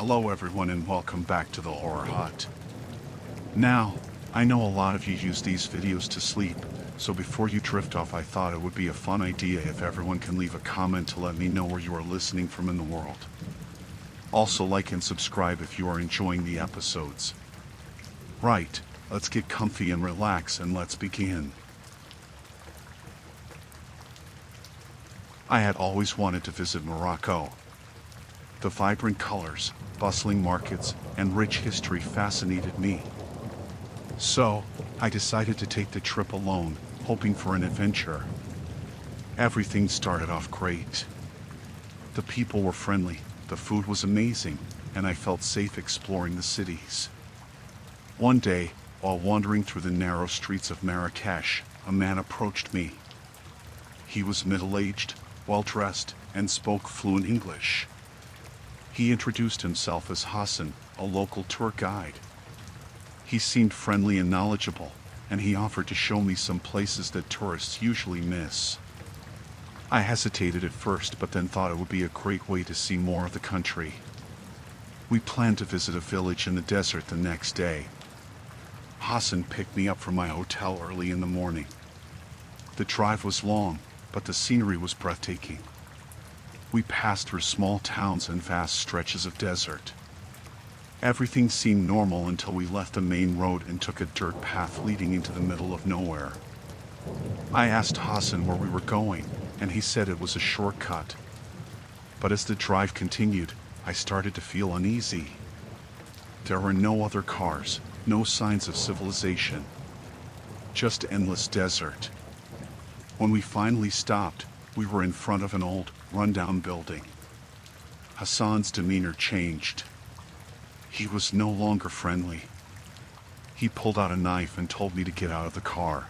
Hello everyone and welcome back to the Horror Hut. Now, I know a lot of you use these videos to sleep, so before you drift off I thought it would be a fun idea if everyone can leave a comment to let me know where you are listening from in the world. Also like and subscribe if you are enjoying the episodes. Right, let's get comfy and relax and let's begin. I had always wanted to visit Morocco. The vibrant colors, bustling markets, and rich history fascinated me. So, I decided to take the trip alone, hoping for an adventure. Everything started off great. The people were friendly, the food was amazing, and I felt safe exploring the cities. One day, while wandering through the narrow streets of Marrakesh, a man approached me. He was middle-aged, well-dressed, and spoke fluent English. He introduced himself as Hassan, a local tour guide. He seemed friendly and knowledgeable, and he offered to show me some places that tourists usually miss. I hesitated at first, but then thought it would be a great way to see more of the country. We planned to visit a village in the desert the next day. Hassan picked me up from my hotel early in the morning. The drive was long, but the scenery was breathtaking. We passed through small towns and vast stretches of desert. Everything seemed normal until we left the main road and took a dirt path leading into the middle of nowhere. I asked Hassan where we were going, and he said it was a shortcut. But as the drive continued, I started to feel uneasy. There were no other cars, no signs of civilization. Just endless desert. When we finally stopped, we were in front of an old, rundown building. Hassan's demeanor changed. He was no longer friendly. He pulled out a knife and told me to get out of the car.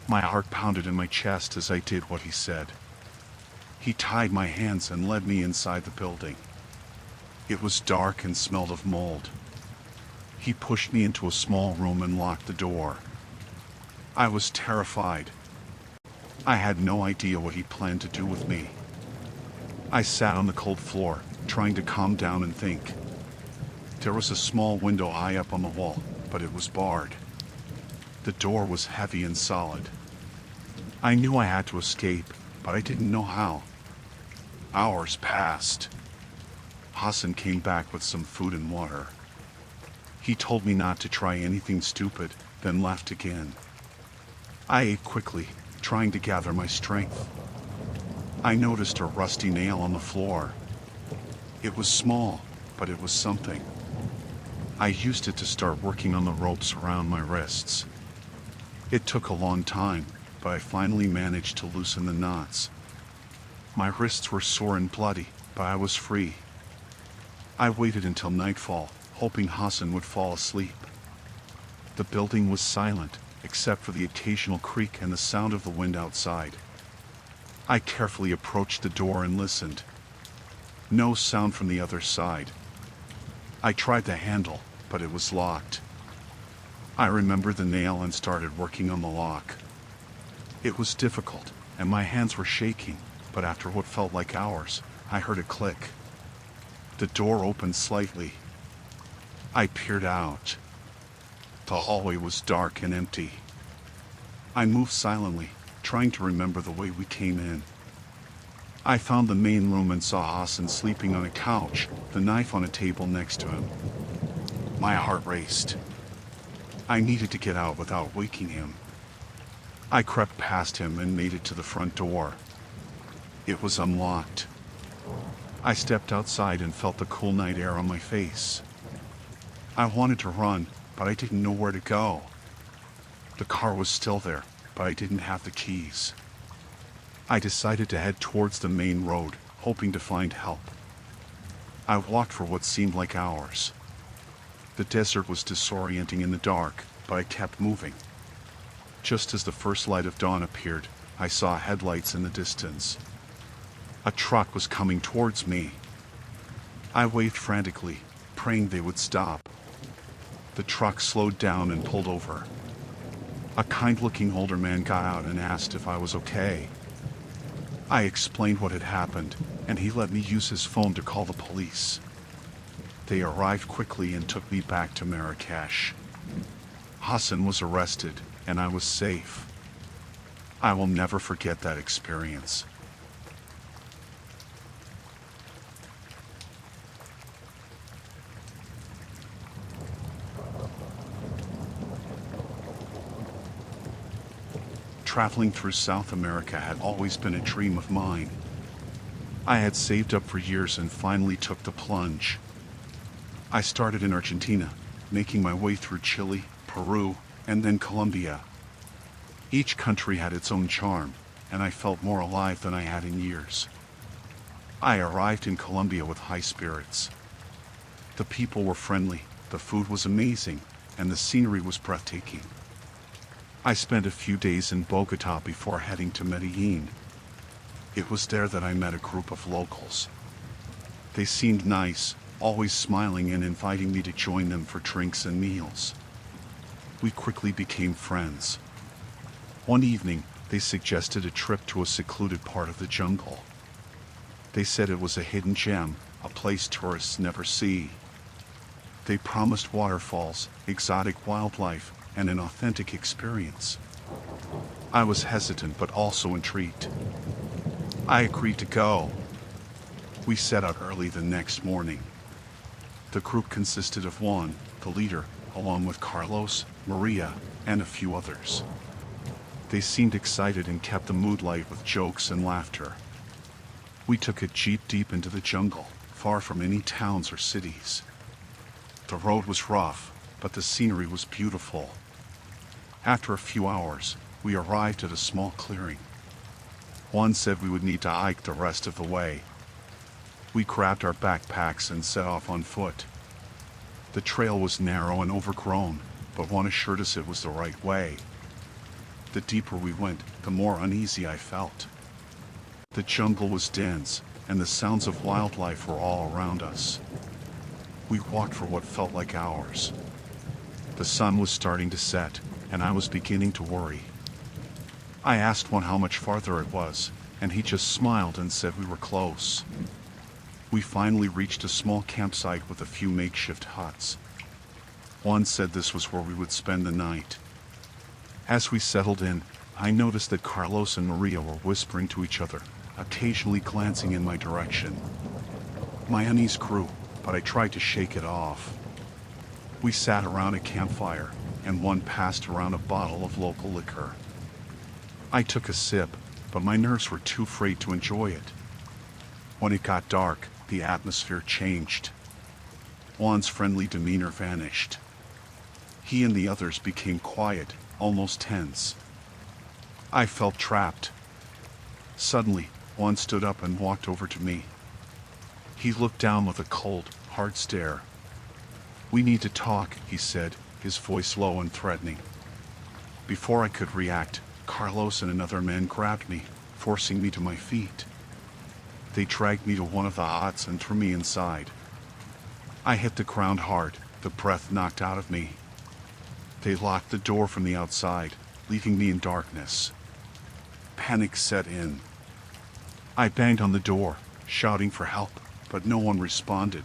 My heart pounded in my chest as I did what he said. He tied my hands and led me inside the building. It was dark and smelled of mold. He pushed me into a small room and locked the door. I was terrified. I had no idea what he planned to do with me. I sat on the cold floor, trying to calm down and think. There was a small window high up on the wall, but it was barred. The door was heavy and solid. I knew I had to escape, but I didn't know how. Hours passed. Hassan came back with some food and water. He told me not to try anything stupid, then left again. I ate quickly, trying to gather my strength. I noticed a rusty nail on the floor. It was small, but it was something. I used it to start working on the ropes around my wrists. It took a long time, but I finally managed to loosen the knots. My wrists were sore and bloody, but I was free. I waited until nightfall, hoping Hassan would fall asleep. The building was silent, except for the occasional creak and the sound of the wind outside. I carefully approached the door and listened. No sound from the other side. I tried the handle, but it was locked. I remembered the nail and started working on the lock. It was difficult, and my hands were shaking, but after what felt like hours, I heard a click. The door opened slightly. I peered out. The hallway was dark and empty. I moved silently, trying to remember the way we came in. I found the main room and saw Hassan sleeping on a couch, the knife on a table next to him. My heart raced. I needed to get out without waking him. I crept past him and made it to the front door. It was unlocked. I stepped outside and felt the cool night air on my face. I wanted to run, but I didn't know where to go. The car was still there, but I didn't have the keys. I decided to head towards the main road, hoping to find help. I walked for what seemed like hours. The desert was disorienting in the dark, but I kept moving. Just as the first light of dawn appeared, I saw headlights in the distance. A truck was coming towards me. I waved frantically, praying they would stop. The truck slowed down and pulled over. A kind-looking older man got out and asked if I was okay. I explained what had happened, and he let me use his phone to call the police. They arrived quickly and took me back to Marrakesh. Hassan was arrested, and I was safe. I will never forget that experience. Traveling through South America had always been a dream of mine. I had saved up for years and finally took the plunge. I started in Argentina, making my way through Chile, Peru, and then Colombia. Each country had its own charm, and I felt more alive than I had in years. I arrived in Colombia with high spirits. The people were friendly, the food was amazing, and the scenery was breathtaking. I spent a few days in Bogota before heading to Medellin. It was there that I met a group of locals. They seemed nice, always smiling and inviting me to join them for drinks and meals. We quickly became friends. One evening, they suggested a trip to a secluded part of the jungle. They said it was a hidden gem, a place tourists never see. They promised waterfalls, exotic wildlife, and an authentic experience. I was hesitant but also intrigued. I agreed to go. We set out early the next morning. The group consisted of Juan, the leader, along with Carlos, Maria, and a few others. They seemed excited and kept the mood light with jokes and laughter. We took a jeep deep into the jungle, far from any towns or cities. The road was rough, but the scenery was beautiful. After a few hours, we arrived at a small clearing. Juan said we would need to hike the rest of the way. We grabbed our backpacks and set off on foot. The trail was narrow and overgrown, but Juan assured us it was the right way. The deeper we went, the more uneasy I felt. The jungle was dense, and the sounds of wildlife were all around us. We walked for what felt like hours. The sun was starting to set, and I was beginning to worry. I asked Juan how much farther it was, and he just smiled and said we were close. We finally reached a small campsite with a few makeshift huts. Juan said this was where we would spend the night. As we settled in, I noticed that Carlos and Maria were whispering to each other, occasionally glancing in my direction. My unease grew, but I tried to shake it off. We sat around a campfire, and Juan passed around a bottle of local liquor. I took a sip, but my nerves were too afraid to enjoy it. When it got dark, the atmosphere changed. Juan's friendly demeanor vanished. He and the others became quiet, almost tense. I felt trapped. Suddenly, Juan stood up and walked over to me. He looked down with a cold, hard stare. "We need to talk," he said, his voice low and threatening. Before I could react, Carlos and another man grabbed me, forcing me to my feet. They dragged me to one of the huts and threw me inside. I hit the ground hard, the breath knocked out of me. They locked the door from the outside, leaving me in darkness. Panic set in. I banged on the door, shouting for help, but no one responded.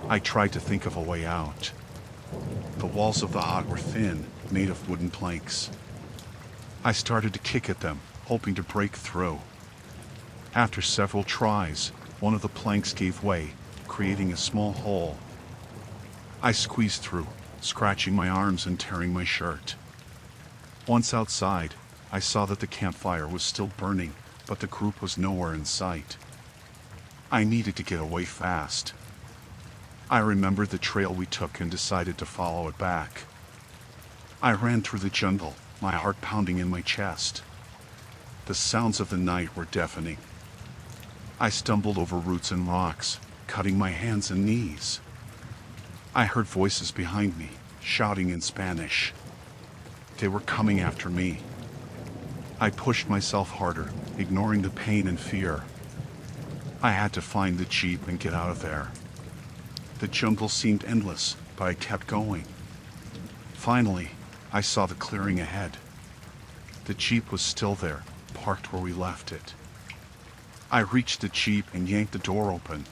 I tried to think of a way out. The walls of the hut were thin, made of wooden planks. I started to kick at them, hoping to break through. After several tries, one of the planks gave way, creating a small hole. I squeezed through, scratching my arms and tearing my shirt. Once outside, I saw that the campfire was still burning, but the group was nowhere in sight. I needed to get away fast. I remembered the trail we took and decided to follow it back. I ran through the jungle, my heart pounding in my chest. The sounds of the night were deafening. I stumbled over roots and rocks, cutting my hands and knees. I heard voices behind me, shouting in Spanish. They were coming after me. I pushed myself harder, ignoring the pain and fear. I had to find the jeep and get out of there. The jungle seemed endless, but I kept going. Finally, I saw the clearing ahead. The jeep was still there, parked where we left it. I reached the jeep and yanked the door open.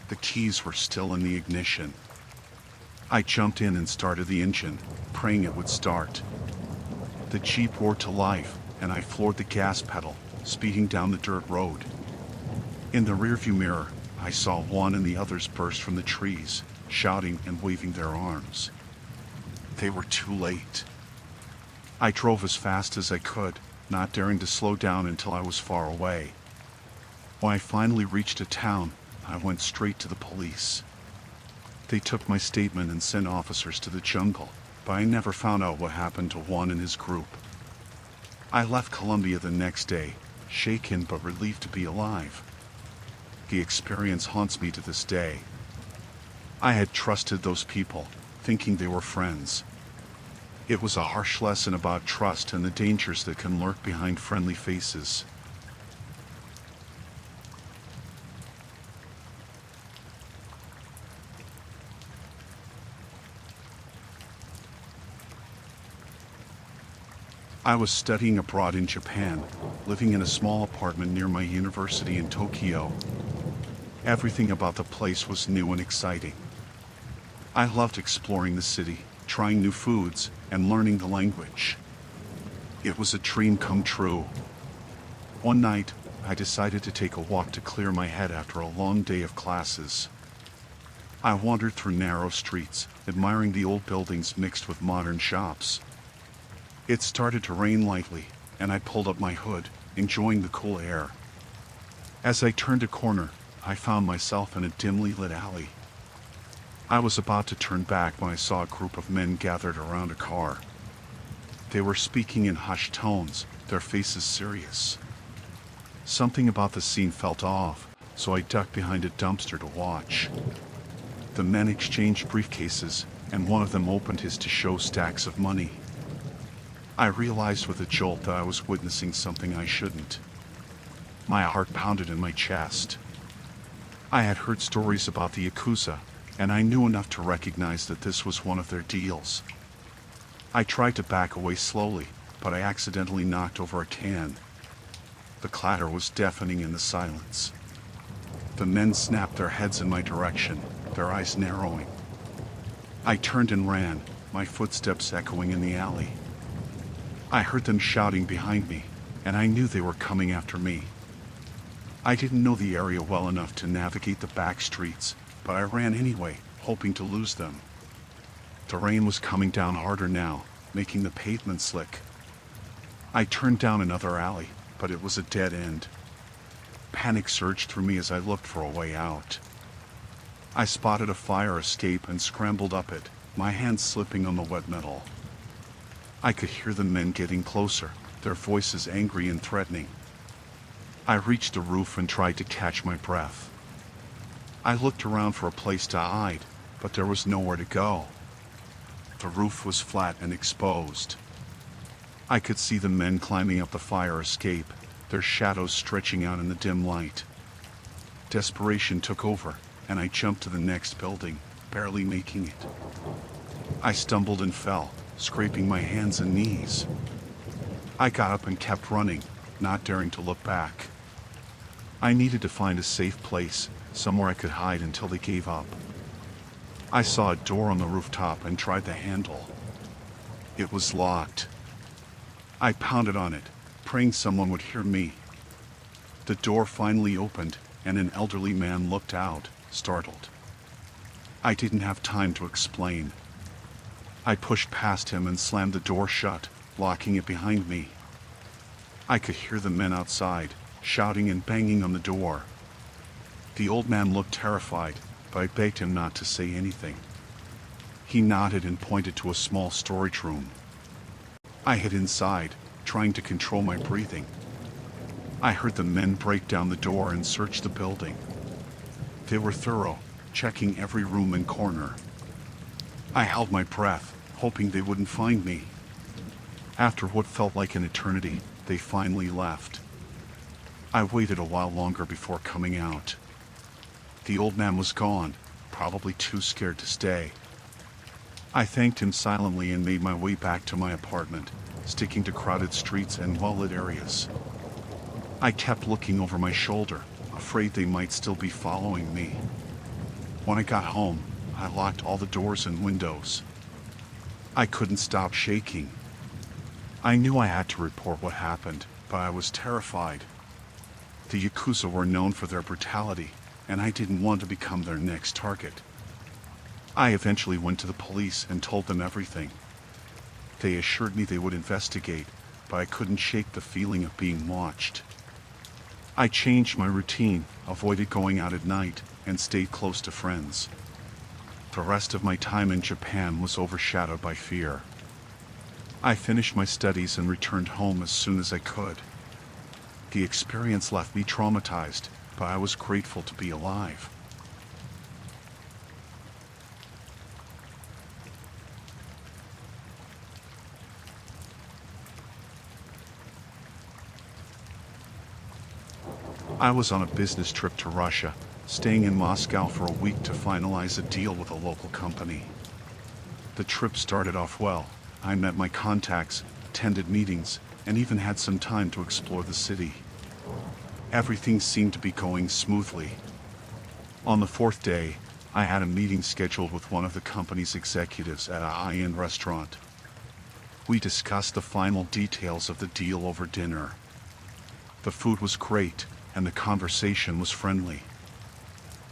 The keys were still in the ignition. I jumped in and started the engine, praying it would start. The Jeep roared to life, and I floored the gas pedal, speeding down the dirt road. In the rearview mirror, I saw one and the others burst from the trees, shouting and waving their arms. They were too late. I drove as fast as I could, not daring to slow down until I was far away. When I finally reached a town, I went straight to the police. They took my statement and sent officers to the jungle, but I never found out what happened to one and his group. I left Colombia the next day, shaken but relieved to be alive. The experience haunts me to this day. I had trusted those people, thinking they were friends. It was a harsh lesson about trust and the dangers that can lurk behind friendly faces. I was studying abroad in Japan, living in a small apartment near my university in Tokyo. Everything about the place was new and exciting. I loved exploring the city, trying new foods, and learning the language. It was a dream come true. One night, I decided to take a walk to clear my head after a long day of classes. I wandered through narrow streets, admiring the old buildings mixed with modern shops. It started to rain lightly, and I pulled up my hood, enjoying the cool air. As I turned a corner, I found myself in a dimly lit alley. I was about to turn back when I saw a group of men gathered around a car. They were speaking in hushed tones, their faces serious. Something about the scene felt off, so I ducked behind a dumpster to watch. The men exchanged briefcases, and one of them opened his to show stacks of money. I realized with a jolt that I was witnessing something I shouldn't. My heart pounded in my chest. I had heard stories about the Yakuza, and I knew enough to recognize that this was one of their deals. I tried to back away slowly, but I accidentally knocked over a can. The clatter was deafening in the silence. The men snapped their heads in my direction, their eyes narrowing. I turned and ran, my footsteps echoing in the alley. I heard them shouting behind me, and I knew they were coming after me. I didn't know the area well enough to navigate the back streets, but I ran anyway, hoping to lose them. The rain was coming down harder now, making the pavement slick. I turned down another alley, but it was a dead end. Panic surged through me as I looked for a way out. I spotted a fire escape and scrambled up it, my hands slipping on the wet metal. I could hear the men getting closer, their voices angry and threatening. I reached the roof and tried to catch my breath. I looked around for a place to hide, but there was nowhere to go. The roof was flat and exposed. I could see the men climbing up the fire escape, their shadows stretching out in the dim light. Desperation took over, and I jumped to the next building, barely making it. I stumbled and fell, scraping my hands and knees. I got up and kept running, not daring to look back. I needed to find a safe place, somewhere I could hide until they gave up. I saw a door on the rooftop and tried the handle. It was locked. I pounded on it, praying someone would hear me. The door finally opened, and an elderly man looked out, startled. I didn't have time to explain. I pushed past him and slammed the door shut, locking it behind me. I could hear the men outside, shouting and banging on the door. The old man looked terrified, but I begged him not to say anything. He nodded and pointed to a small storage room. I hid inside, trying to control my breathing. I heard the men break down the door and search the building. They were thorough, checking every room and corner. I held my breath, hoping they wouldn't find me. After what felt like an eternity, they finally left. I waited a while longer before coming out. The old man was gone, probably too scared to stay. I thanked him silently and made my way back to my apartment, sticking to crowded streets and well-lit areas. I kept looking over my shoulder, afraid they might still be following me. When I got home, I locked all the doors and windows. I couldn't stop shaking. I knew I had to report what happened, but I was terrified. The Yakuza were known for their brutality, and I didn't want to become their next target. I eventually went to the police and told them everything. They assured me they would investigate, but I couldn't shake the feeling of being watched. I changed my routine, avoided going out at night, and stayed close to friends. The rest of my time in Japan was overshadowed by fear. I finished my studies and returned home as soon as I could. The experience left me traumatized, but I was grateful to be alive. I was on a business trip to Russia, staying in Moscow for a week to finalize a deal with a local company. The trip started off well. I met my contacts, attended meetings, and even had some time to explore the city. Everything seemed to be going smoothly. On the fourth day, I had a meeting scheduled with one of the company's executives at a high-end restaurant. We discussed the final details of the deal over dinner. The food was great, and the conversation was friendly.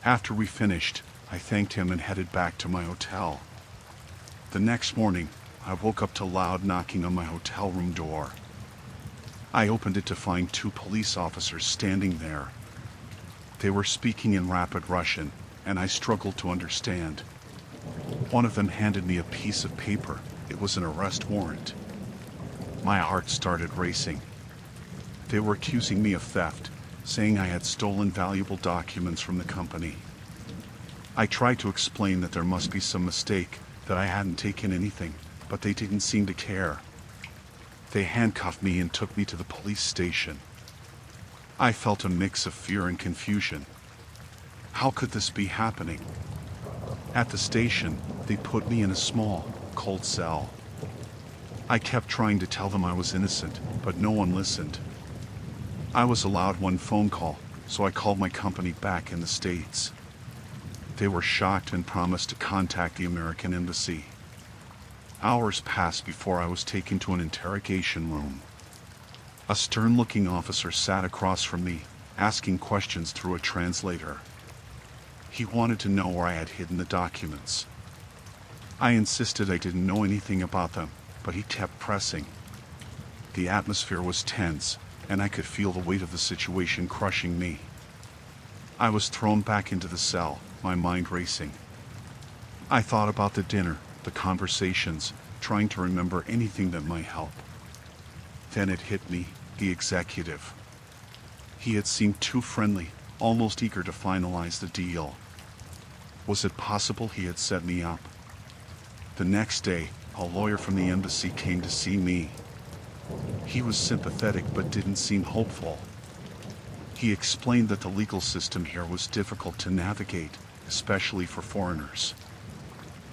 After we finished, I thanked him and headed back to my hotel. The next morning, I woke up to loud knocking on my hotel room door. I opened it to find two police officers standing there. They were speaking in rapid Russian, and I struggled to understand. One of them handed me a piece of paper. It was an arrest warrant. My heart started racing. They were accusing me of theft, saying I had stolen valuable documents from the company. I tried to explain that there must be some mistake, that I hadn't taken anything, but they didn't seem to care. They handcuffed me and took me to the police station. I felt a mix of fear and confusion. How could this be happening? At the station, they put me in a small, cold cell. I kept trying to tell them I was innocent, but no one listened. I was allowed one phone call, so I called my company back in the States. They were shocked and promised to contact the American embassy. Hours passed before I was taken to an interrogation room. A stern-looking officer sat across from me, asking questions through a translator. He wanted to know where I had hidden the documents. I insisted I didn't know anything about them, but he kept pressing. The atmosphere was tense, and I could feel the weight of the situation crushing me. I was thrown back into the cell, my mind racing. I thought about the dinner, the conversations, trying to remember anything that might help. Then it hit me, the executive. He had seemed too friendly, almost eager to finalize the deal. Was it possible he had set me up? The next day, a lawyer from the embassy came to see me. He was sympathetic but didn't seem hopeful. He explained that the legal system here was difficult to navigate, especially for foreigners.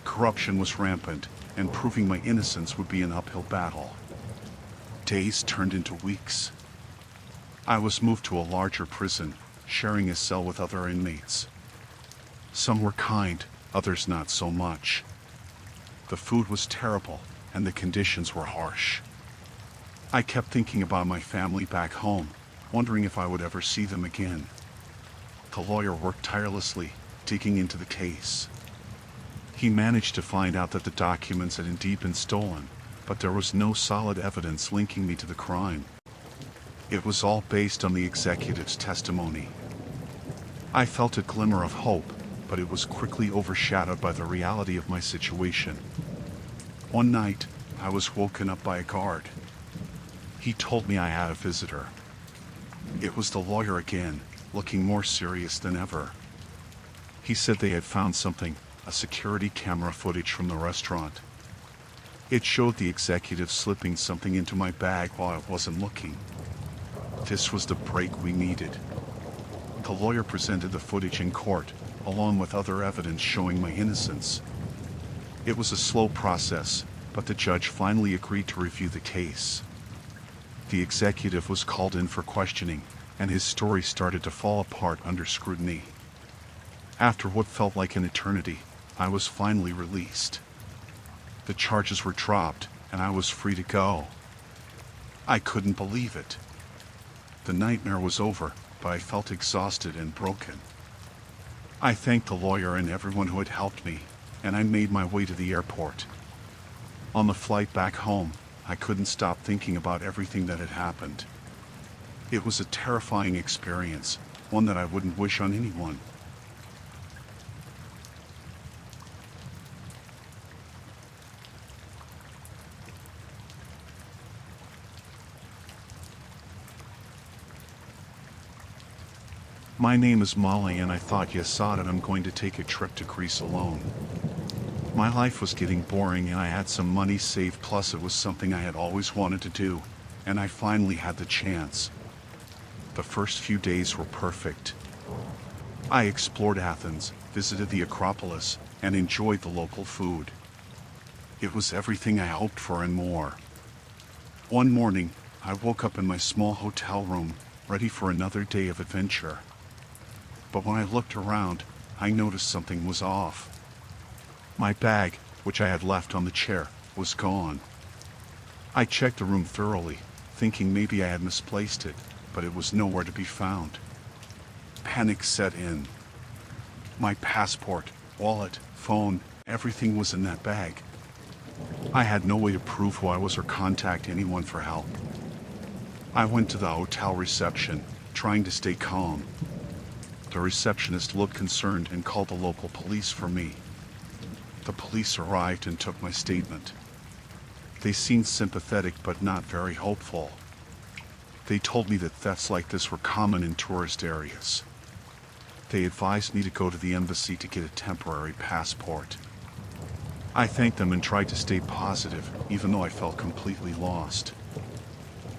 Corruption was rampant, and proving my innocence would be an uphill battle. Days turned into weeks. I was moved to a larger prison, sharing a cell with other inmates. Some were kind, others not so much. The food was terrible, and the conditions were harsh. I kept thinking about my family back home, wondering if I would ever see them again. The lawyer worked tirelessly, digging into the case. He managed to find out that the documents had indeed been stolen, but there was no solid evidence linking me to the crime. It was all based on the executive's testimony. I felt a glimmer of hope, but it was quickly overshadowed by the reality of my situation. One night, I was woken up by a guard. He told me I had a visitor. It was the lawyer again, looking more serious than ever. He said they had found something, a security camera footage from the restaurant. It showed the executive slipping something into my bag while I wasn't looking. This was the break we needed. The lawyer presented the footage in court, along with other evidence showing my innocence. It was a slow process, but the judge finally agreed to review the case. The executive was called in for questioning, and his story started to fall apart under scrutiny. After what felt like an eternity, I was finally released. The charges were dropped, and I was free to go. I couldn't believe it. The nightmare was over, but I felt exhausted and broken. I thanked the lawyer and everyone who had helped me, and I made my way to the airport. On the flight back home, I couldn't stop thinking about everything that had happened. It was a terrifying experience, one that I wouldn't wish on anyone. My name is Molly, and I thought you saw that I'm going to take a trip to Greece alone. My life was getting boring and I had some money saved, plus it was something I had always wanted to do, and I finally had the chance. The first few days were perfect. I explored Athens, visited the Acropolis, and enjoyed the local food. It was everything I hoped for and more. One morning, I woke up in my small hotel room, ready for another day of adventure. But when I looked around, I noticed something was off. My bag, which I had left on the chair, was gone. I checked the room thoroughly, thinking maybe I had misplaced it, but it was nowhere to be found. Panic set in. My passport, wallet, phone, everything was in that bag. I had no way to prove who I was or contact anyone for help. I went to the hotel reception, trying to stay calm. The receptionist looked concerned and called the local police for me. The police arrived and took my statement. They seemed sympathetic but not very hopeful. They told me that thefts like this were common in tourist areas. They advised me to go to the embassy to get a temporary passport. I thanked them and tried to stay positive, even though I felt completely lost.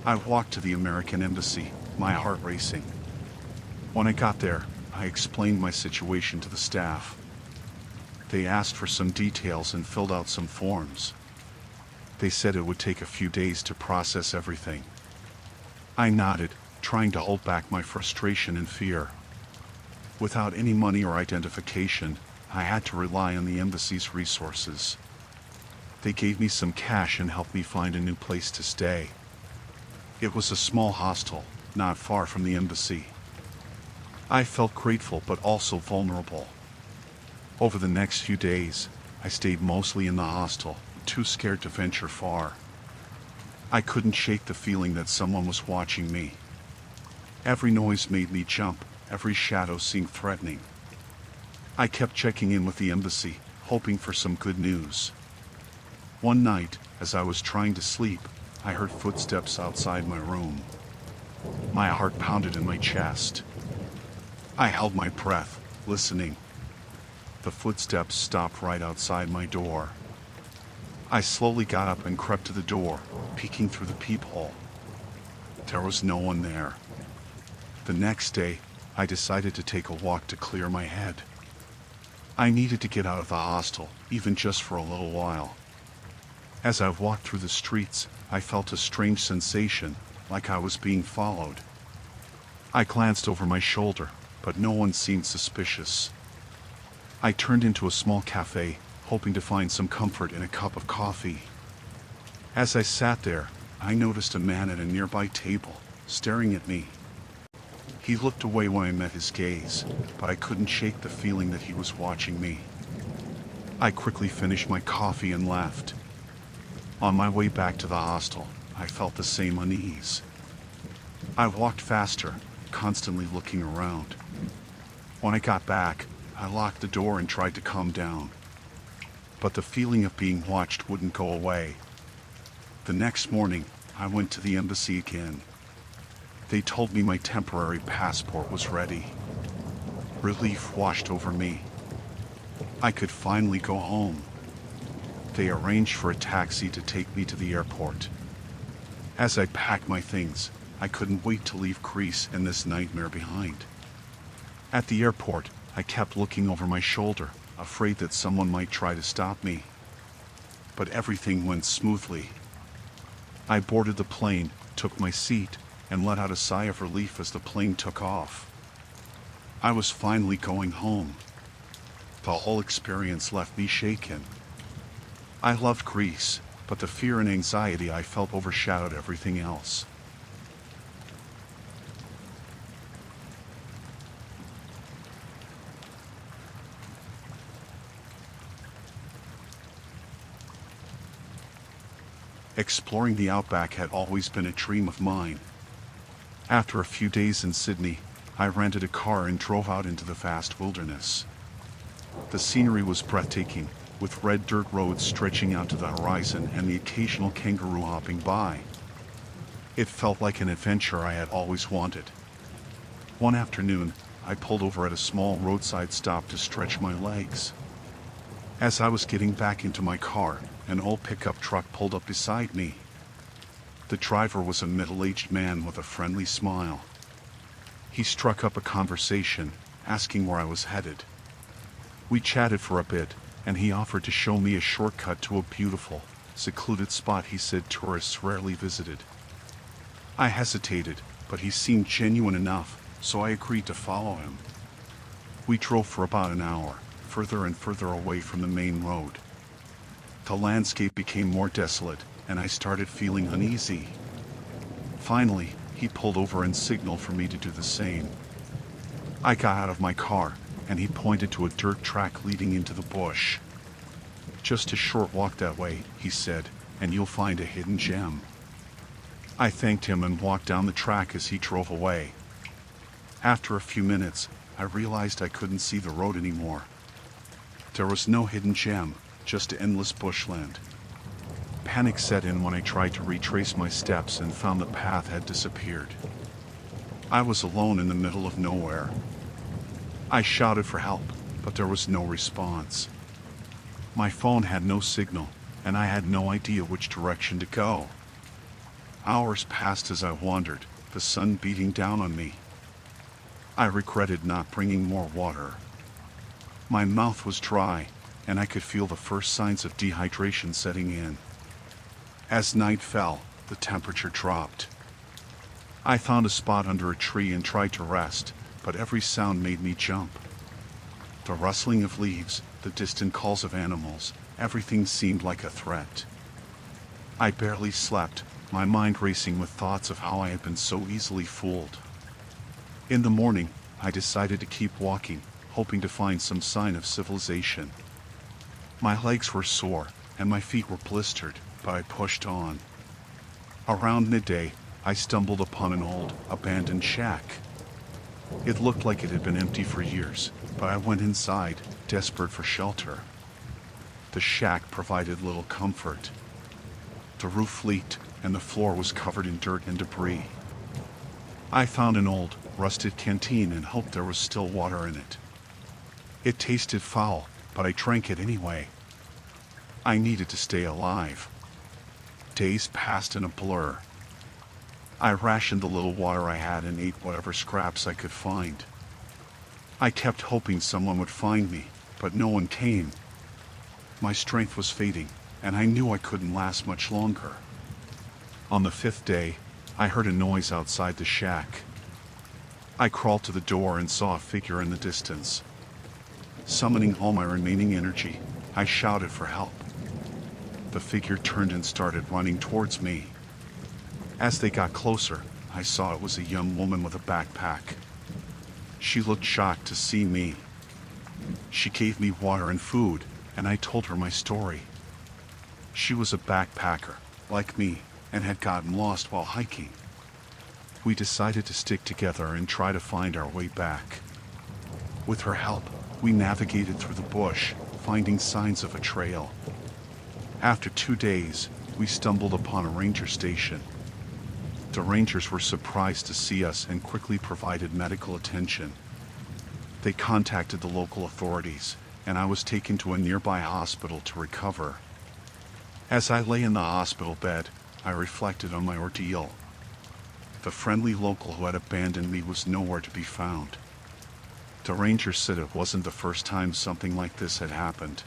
I walked to the American embassy, my heart racing. When I got there, I explained my situation to the staff. They asked for some details and filled out some forms. They said it would take a few days to process everything. I nodded, trying to hold back my frustration and fear. Without any money or identification, I had to rely on the embassy's resources. They gave me some cash and helped me find a new place to stay. It was a small hostel, not far from the embassy. I felt grateful but also vulnerable. Over the next few days, I stayed mostly in the hostel, too scared to venture far. I couldn't shake the feeling that someone was watching me. Every noise made me jump, every shadow seemed threatening. I kept checking in with the embassy, hoping for some good news. One night, as I was trying to sleep, I heard footsteps outside my room. My heart pounded in my chest. I held my breath, listening. The footsteps stopped right outside my door. I slowly got up and crept to the door, peeking through the peephole. There was no one there. The next day, I decided to take a walk to clear my head. I needed to get out of the hostel, even just for a little while. As I walked through the streets, I felt a strange sensation, like I was being followed. I glanced over my shoulder, but no one seemed suspicious. I turned into a small cafe, hoping to find some comfort in a cup of coffee. As I sat there, I noticed a man at a nearby table, staring at me. He looked away when I met his gaze, but I couldn't shake the feeling that he was watching me. I quickly finished my coffee and left. On my way back to the hostel, I felt the same unease. I walked faster, constantly looking around. When I got back, I locked the door and tried to calm down. But the feeling of being watched wouldn't go away. The next morning, I went to the embassy again. They told me my temporary passport was ready. Relief washed over me. I could finally go home. They arranged for a taxi to take me to the airport. As I packed my things, I couldn't wait to leave Greece and this nightmare behind. At the airport, I kept looking over my shoulder, afraid that someone might try to stop me. But everything went smoothly. I boarded the plane, took my seat, and let out a sigh of relief as the plane took off. I was finally going home. The whole experience left me shaken. I loved Greece, but the fear and anxiety I felt overshadowed everything else. Exploring the outback had always been a dream of mine. After a few days in Sydney, I rented a car and drove out into the vast wilderness. The scenery was breathtaking, with red dirt roads stretching out to the horizon and the occasional kangaroo hopping by. It felt like an adventure I had always wanted. One afternoon, I pulled over at a small roadside stop to stretch my legs. As I was getting back into my car, an old pickup truck pulled up beside me. The driver was a middle-aged man with a friendly smile. He struck up a conversation, asking where I was headed. We chatted for a bit, and he offered to show me a shortcut to a beautiful, secluded spot he said tourists rarely visited. I hesitated, but he seemed genuine enough, so I agreed to follow him. We drove for about an hour, further and further away from the main road. The landscape became more desolate, and I started feeling uneasy. Finally, he pulled over and signaled for me to do the same. I got out of my car, and he pointed to a dirt track leading into the bush. "Just a short walk that way," he said, "and you'll find a hidden gem." I thanked him and walked down the track as he drove away. After a few minutes, I realized I couldn't see the road anymore. There was no hidden gem, just endless bushland. Panic set in when I tried to retrace my steps and found the path had disappeared. I was alone in the middle of nowhere. I shouted for help, but there was no response. My phone had no signal, and I had no idea which direction to go. Hours passed as I wandered, the sun beating down on me. I regretted not bringing more water. My mouth was dry, and I could feel the first signs of dehydration setting in. As night fell, the temperature dropped. I found a spot under a tree and tried to rest, but every sound made me jump. The rustling of leaves, the distant calls of animals, everything seemed like a threat. I barely slept, my mind racing with thoughts of how I had been so easily fooled. In the morning, I decided to keep walking, hoping to find some sign of civilization. My legs were sore, and my feet were blistered, but I pushed on. Around midday, I stumbled upon an old, abandoned shack. It looked like it had been empty for years, but I went inside, desperate for shelter. The shack provided little comfort. The roof leaked, and the floor was covered in dirt and debris. I found an old, rusted canteen and hoped there was still water in it. It tasted foul, but I drank it anyway. I needed to stay alive. Days passed in a blur. I rationed the little water I had and ate whatever scraps I could find. I kept hoping someone would find me, but no one came. My strength was fading, and I knew I couldn't last much longer. On the 5th day, I heard a noise outside the shack. I crawled to the door and saw a figure in the distance. Summoning all my remaining energy, I shouted for help. The figure turned and started running towards me. As they got closer, I saw it was a young woman with a backpack. She looked shocked to see me. She gave me water and food, and I told her my story. She was a backpacker, like me, and had gotten lost while hiking. We decided to stick together and try to find our way back. With her help, we navigated through the bush, finding signs of a trail. After 2 days, we stumbled upon a ranger station. The rangers were surprised to see us and quickly provided medical attention. They contacted the local authorities, and I was taken to a nearby hospital to recover. As I lay in the hospital bed, I reflected on my ordeal. The friendly local who had abandoned me was nowhere to be found. The ranger said it wasn't the first time something like this had happened.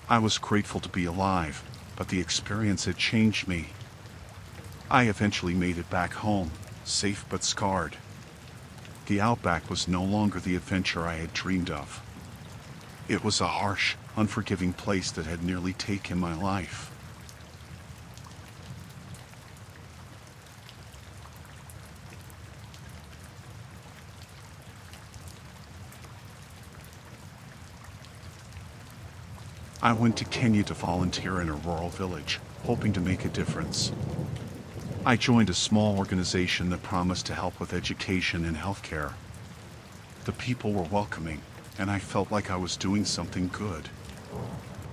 I was grateful to be alive, but the experience had changed me. I eventually made it back home, safe but scarred. The outback was no longer the adventure I had dreamed of. It was a harsh, unforgiving place that had nearly taken my life. I went to Kenya to volunteer in a rural village, hoping to make a difference. I joined a small organization that promised to help with education and healthcare. The people were welcoming, and I felt like I was doing something good.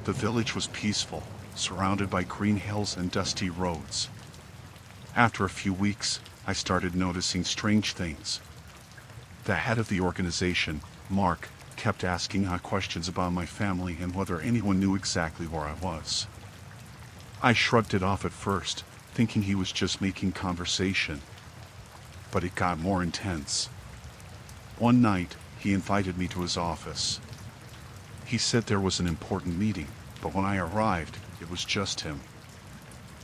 The village was peaceful, surrounded by green hills and dusty roads. After a few weeks, I started noticing strange things. The head of the organization, Mark, kept asking questions about my family and whether anyone knew exactly where I was. I shrugged it off at first, thinking he was just making conversation. But it got more intense. One night, he invited me to his office. He said there was an important meeting, but when I arrived, it was just him.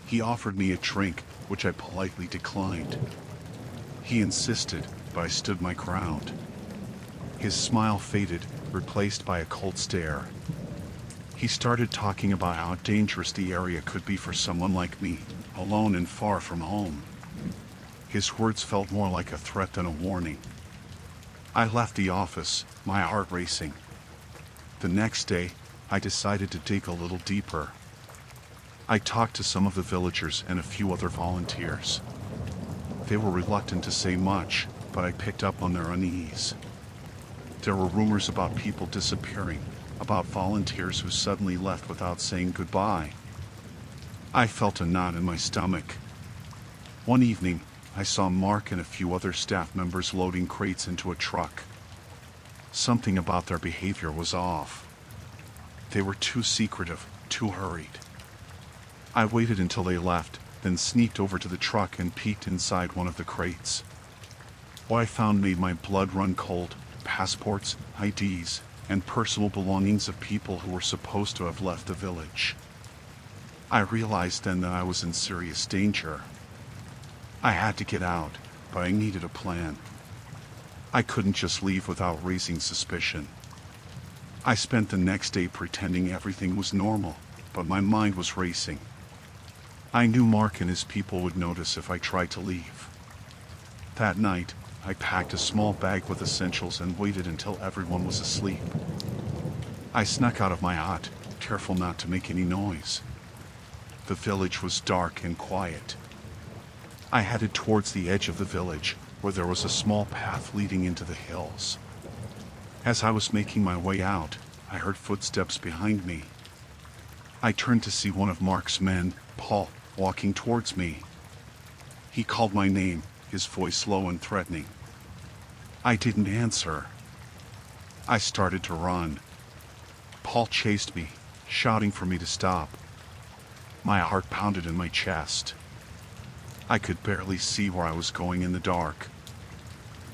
He offered me a drink, which I politely declined. He insisted, but I stood my ground. His smile faded, replaced by a cold stare. He started talking about how dangerous the area could be for someone like me, alone and far from home. His words felt more like a threat than a warning. I left the office, my heart racing. The next day, I decided to dig a little deeper. I talked to some of the villagers and a few other volunteers. They were reluctant to say much, but I picked up on their unease. There were rumors about people disappearing, about volunteers who suddenly left without saying goodbye. I felt a knot in my stomach. One evening, I saw Mark and a few other staff members loading crates into a truck. Something about their behavior was off. They were too secretive, too hurried. I waited until they left, then sneaked over to the truck and peeked inside one of the crates. What I found made my blood run cold: passports, IDs, and personal belongings of people who were supposed to have left the village. I realized then that I was in serious danger. I had to get out, but I needed a plan. I couldn't just leave without raising suspicion. I spent the next day pretending everything was normal, but my mind was racing. I knew Mark and his people would notice if I tried to leave. That night, I packed a small bag with essentials and waited until everyone was asleep. I snuck out of my hut, careful not to make any noise. The village was dark and quiet. I headed towards the edge of the village, where there was a small path leading into the hills. As I was making my way out, I heard footsteps behind me. I turned to see one of Mark's men, Paul, walking towards me. He called my name, his voice low and threatening. I didn't answer. I started to run. Paul chased me, shouting for me to stop. My heart pounded in my chest. I could barely see where I was going in the dark.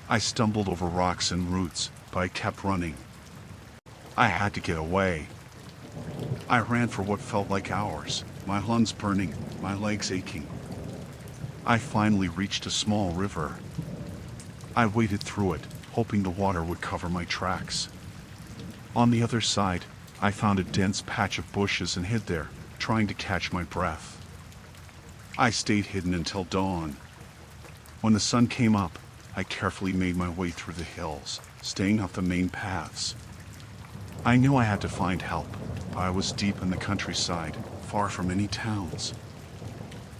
I stumbled over rocks and roots, but I kept running. I had to get away. I ran for what felt like hours, my lungs burning, my legs aching. I finally reached a small river. I waded through it, hoping the water would cover my tracks. On the other side, I found a dense patch of bushes and hid there, trying to catch my breath. I stayed hidden until dawn. When the sun came up, I carefully made my way through the hills, staying off the main paths. I knew I had to find help, but I was deep in the countryside, far from any towns.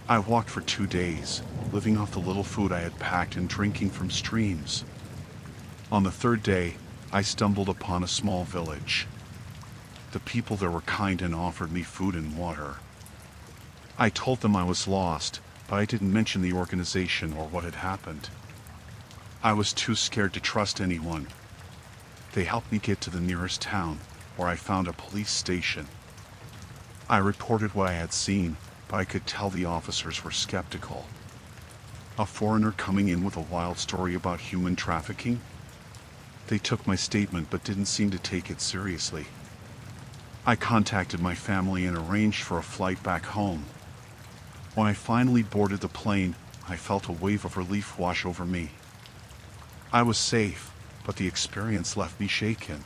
I walked for 2 days, living off the little food I had packed and drinking from streams. On the third day, I stumbled upon a small village. The people there were kind and offered me food and water. I told them I was lost, but I didn't mention the organization or what had happened. I was too scared to trust anyone. They helped me get to the nearest town, where I found a police station. I reported what I had seen, but I could tell the officers were skeptical. A foreigner coming in with a wild story about human trafficking? They took my statement but didn't seem to take it seriously. I contacted my family and arranged for a flight back home. When I finally boarded the plane, I felt a wave of relief wash over me. I was safe, but the experience left me shaken.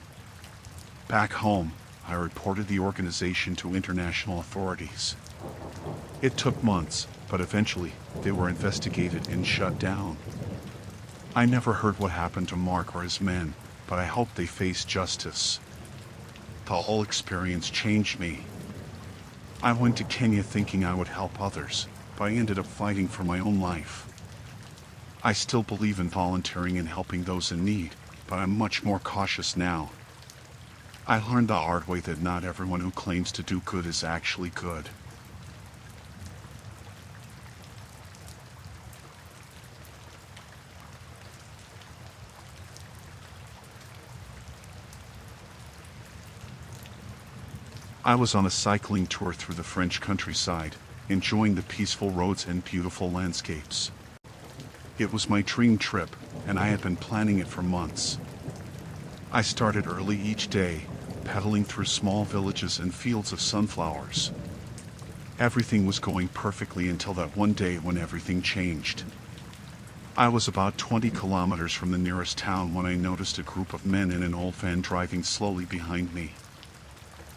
Back home, I reported the organization to international authorities. It took months, but eventually, they were investigated and shut down. I never heard what happened to Mark or his men, but I hope they face justice. The whole experience changed me. I went to Kenya thinking I would help others, but I ended up fighting for my own life. I still believe in volunteering and helping those in need, but I'm much more cautious now. I learned the hard way that not everyone who claims to do good is actually good. I was on a cycling tour through the French countryside, enjoying the peaceful roads and beautiful landscapes. It was my dream trip, and I had been planning it for months. I started early each day, pedaling through small villages and fields of sunflowers. Everything was going perfectly until that one day when everything changed. I was about 20 kilometers from the nearest town when I noticed a group of men in an old van driving slowly behind me.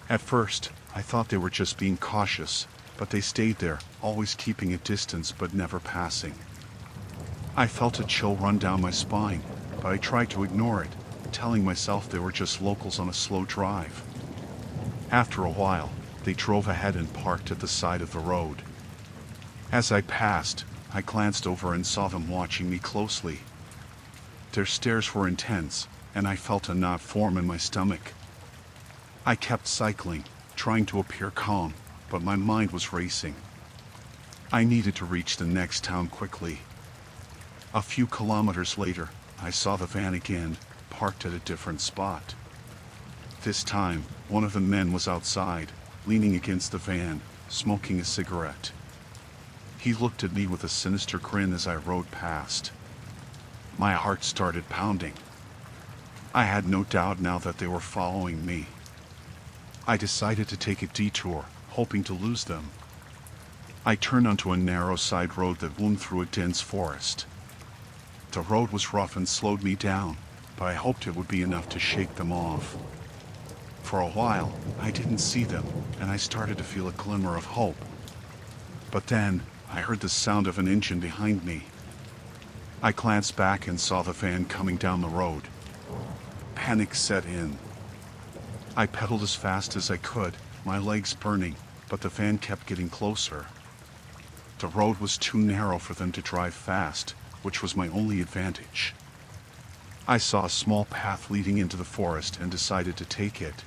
At first, I thought they were just being cautious, but they stayed there, always keeping a distance but never passing. I felt a chill run down my spine, but I tried to ignore it, telling myself they were just locals on a slow drive. After a while, they drove ahead and parked at the side of the road. As I passed, I glanced over and saw them watching me closely. Their stares were intense, and I felt a knot form in my stomach. I kept cycling, trying to appear calm, but my mind was racing. I needed to reach the next town quickly. A few kilometers later, I saw the van again, parked at a different spot. This time, one of the men was outside, leaning against the van, smoking a cigarette. He looked at me with a sinister grin as I rode past. My heart started pounding. I had no doubt now that they were following me. I decided to take a detour, hoping to lose them. I turned onto a narrow side road that wound through a dense forest. The road was rough and slowed me down, but I hoped it would be enough to shake them off. For a while, I didn't see them, and I started to feel a glimmer of hope. But then, I heard the sound of an engine behind me. I glanced back and saw the van coming down the road. Panic set in. I pedaled as fast as I could, my legs burning, but the van kept getting closer. The road was too narrow for them to drive fast, which was my only advantage. I saw a small path leading into the forest and decided to take it.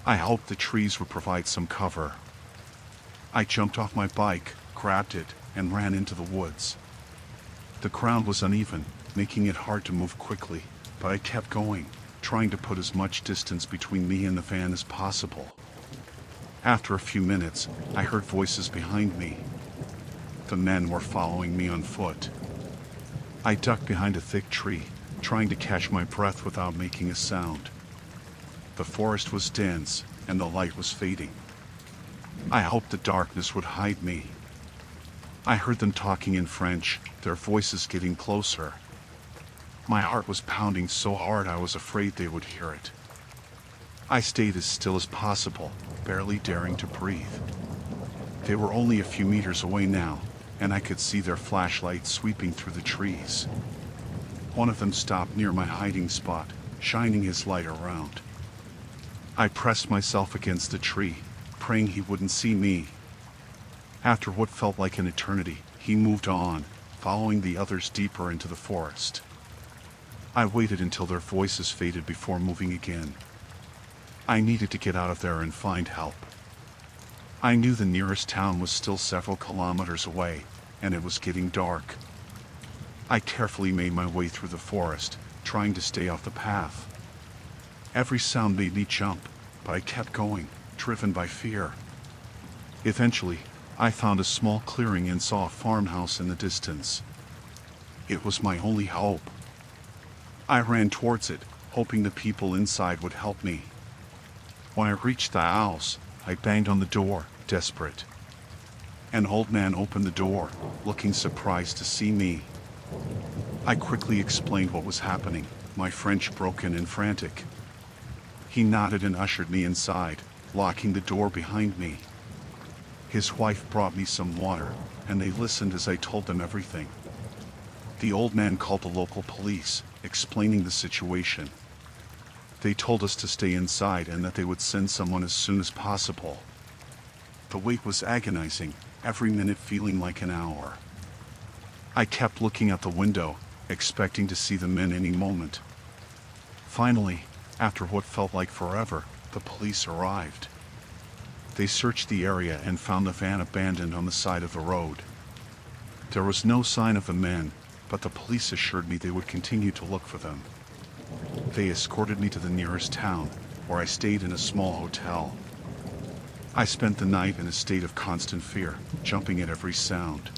I hoped the trees would provide some cover. I jumped off my bike, grabbed it, and ran into the woods. The ground was uneven, making it hard to move quickly, but I kept going, trying to put as much distance between me and the van as possible. After a few minutes, I heard voices behind me. The men were following me on foot. I ducked behind a thick tree, trying to catch my breath without making a sound. The forest was dense, and the light was fading. I hoped the darkness would hide me. I heard them talking in French, their voices getting closer. My heart was pounding so hard I was afraid they would hear it. I stayed as still as possible, barely daring to breathe. They were only a few meters away now, and I could see their flashlights sweeping through the trees. One of them stopped near my hiding spot, shining his light around. I pressed myself against the tree, praying he wouldn't see me. After what felt like an eternity, he moved on, following the others deeper into the forest. I waited until their voices faded before moving again. I needed to get out of there and find help. I knew the nearest town was still several kilometers away, and it was getting dark. I carefully made my way through the forest, trying to stay off the path. Every sound made me jump, but I kept going, driven by fear. Eventually, I found a small clearing and saw a farmhouse in the distance. It was my only hope. I ran towards it, hoping the people inside would help me. When I reached the house, I banged on the door, desperate. An old man opened the door, looking surprised to see me. I quickly explained what was happening, my French broken and frantic. He nodded and ushered me inside, locking the door behind me. His wife brought me some water, and they listened as I told them everything. The old man called the local police, explaining the situation. They told us to stay inside and that they would send someone as soon as possible. The wait was agonizing, every minute feeling like an hour. I kept looking out the window, expecting to see the men any moment. Finally, after what felt like forever, the police arrived. They searched the area and found the van abandoned on the side of the road. There was no sign of the men, but the police assured me they would continue to look for them. They escorted me to the nearest town, where I stayed in a small hotel. I spent the night in a state of constant fear, jumping at every sound.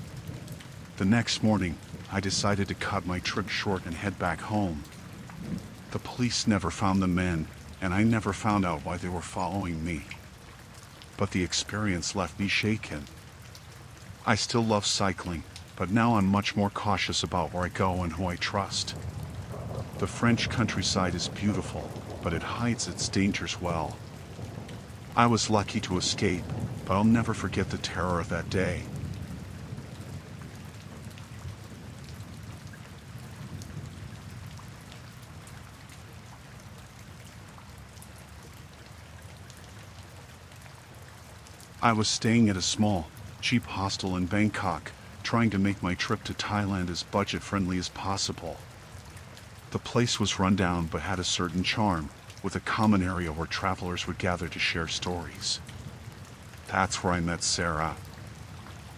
The next morning, I decided to cut my trip short and head back home. The police never found the men, and I never found out why they were following me. But the experience left me shaken. I still love cycling, but now I'm much more cautious about where I go and who I trust. The French countryside is beautiful, but it hides its dangers well. I was lucky to escape, but I'll never forget the terror of that day. I was staying at a small, cheap hostel in Bangkok, trying to make my trip to Thailand as budget-friendly as possible. The place was run down but had a certain charm, with a common area where travelers would gather to share stories. That's where I met Sarah.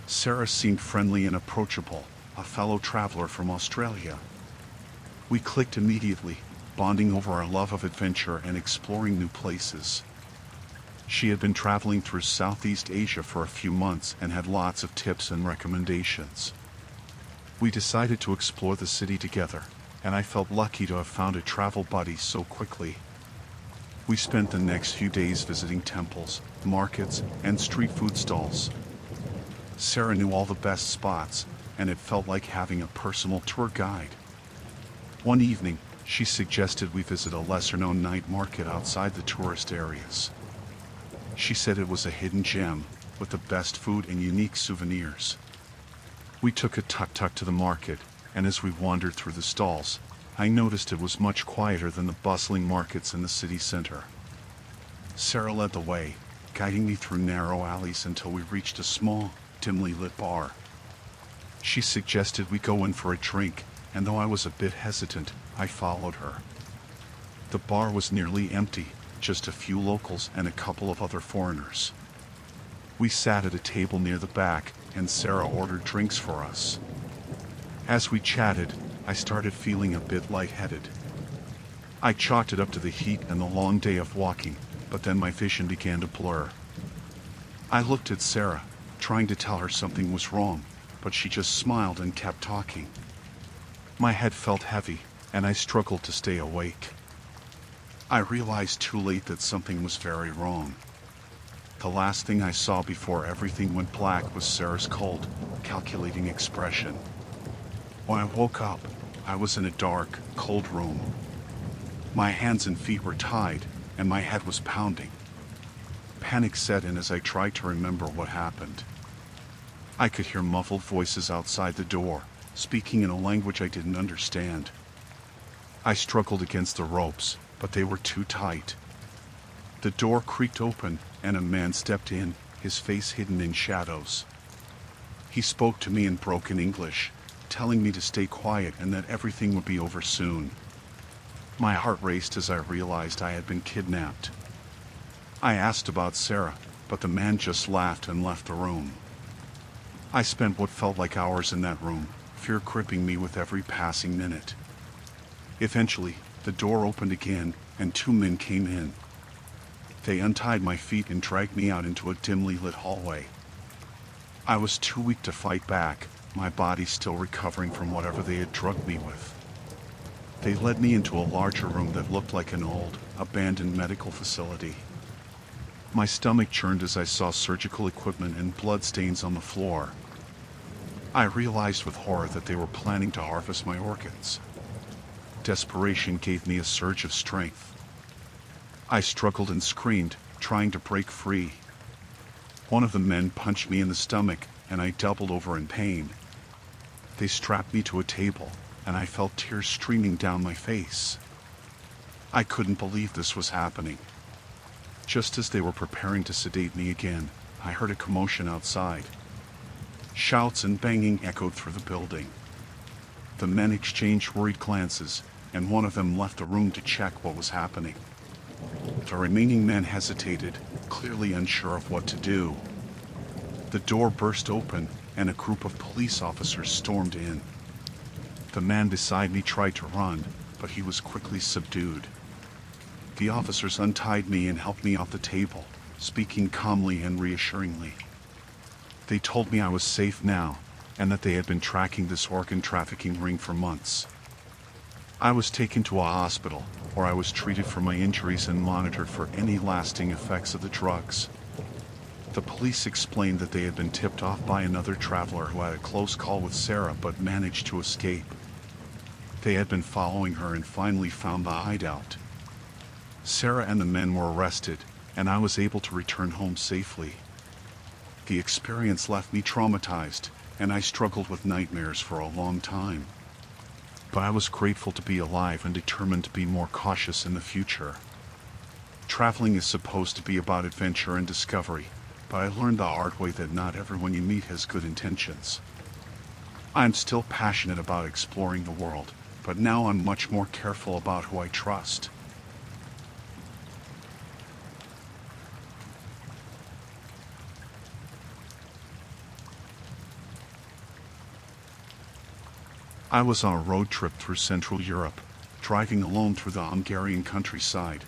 Sarah seemed friendly and approachable, a fellow traveler from Australia. We clicked immediately, bonding over our love of adventure and exploring new places. She had been traveling through Southeast Asia for a few months and had lots of tips and recommendations. We decided to explore the city together, and I felt lucky to have found a travel buddy so quickly. We spent the next few days visiting temples, markets, and street food stalls. Sarah knew all the best spots, and it felt like having a personal tour guide. One evening, she suggested we visit a lesser-known night market outside the tourist areas. She said it was a hidden gem, with the best food and unique souvenirs. We took a tuk-tuk to the market, and as we wandered through the stalls, I noticed it was much quieter than the bustling markets in the city center. Sarah led the way, guiding me through narrow alleys until we reached a small, dimly lit bar. She suggested we go in for a drink, and though I was a bit hesitant, I followed her. The bar was nearly empty, just a few locals and a couple of other foreigners. We sat at a table near the back, and Sarah ordered drinks for us. As we chatted, I started feeling a bit lightheaded. I chalked it up to the heat and the long day of walking, but then my vision began to blur. I looked at Sarah, trying to tell her something was wrong, but she just smiled and kept talking. My head felt heavy, and I struggled to stay awake. I realized too late that something was very wrong. The last thing I saw before everything went black was Sarah's cold, calculating expression. When I woke up, I was in a dark, cold room. My hands and feet were tied, and my head was pounding. Panic set in as I tried to remember what happened. I could hear muffled voices outside the door, speaking in a language I didn't understand. I struggled against the ropes, but they were too tight. The door creaked open, and a man stepped in, his face hidden in shadows. He spoke to me in broken English, telling me to stay quiet and that everything would be over soon. My heart raced as I realized I had been kidnapped. I asked about Sarah, but the man just laughed and left the room. I spent what felt like hours in that room, fear gripping me with every passing minute. Eventually, the door opened again, and two men came in. They untied my feet and dragged me out into a dimly lit hallway. I was too weak to fight back, my body still recovering from whatever they had drugged me with. They led me into a larger room that looked like an old, abandoned medical facility. My stomach churned as I saw surgical equipment and bloodstains on the floor. I realized with horror that they were planning to harvest my organs. Desperation gave me a surge of strength. I struggled and screamed, trying to break free. One of the men punched me in the stomach, and I doubled over in pain. They strapped me to a table, and I felt tears streaming down my face. I couldn't believe this was happening. Just as they were preparing to sedate me again, I heard a commotion outside. Shouts and banging echoed through the building. The men exchanged worried glances, and one of them left the room to check what was happening. The remaining men hesitated, clearly unsure of what to do. The door burst open, and a group of police officers stormed in. The man beside me tried to run, but he was quickly subdued. The officers untied me and helped me off the table, speaking calmly and reassuringly. They told me I was safe now, and that they had been tracking this organ trafficking ring for months. I was taken to a hospital, where I was treated for my injuries and monitored for any lasting effects of the drugs. The police explained that they had been tipped off by another traveler who had a close call with Sarah but managed to escape. They had been following her and finally found the hideout. Sarah and the men were arrested, and I was able to return home safely. The experience left me traumatized, and I struggled with nightmares for a long time. But I was grateful to be alive and determined to be more cautious in the future. Traveling is supposed to be about adventure and discovery, but I learned the hard way that not everyone you meet has good intentions. I'm still passionate about exploring the world, but now I'm much more careful about who I trust. I was on a road trip through Central Europe, driving alone through the Hungarian countryside.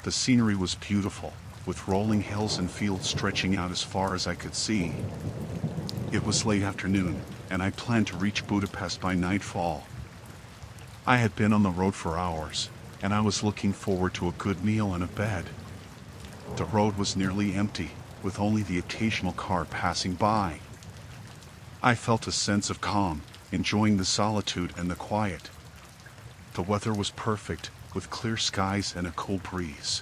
The scenery was beautiful, with rolling hills and fields stretching out as far as I could see. It was late afternoon, and I planned to reach Budapest by nightfall. I had been on the road for hours, and I was looking forward to a good meal and a bed. The road was nearly empty, with only the occasional car passing by. I felt a sense of calm, enjoying the solitude and the quiet. The weather was perfect, with clear skies and a cool breeze.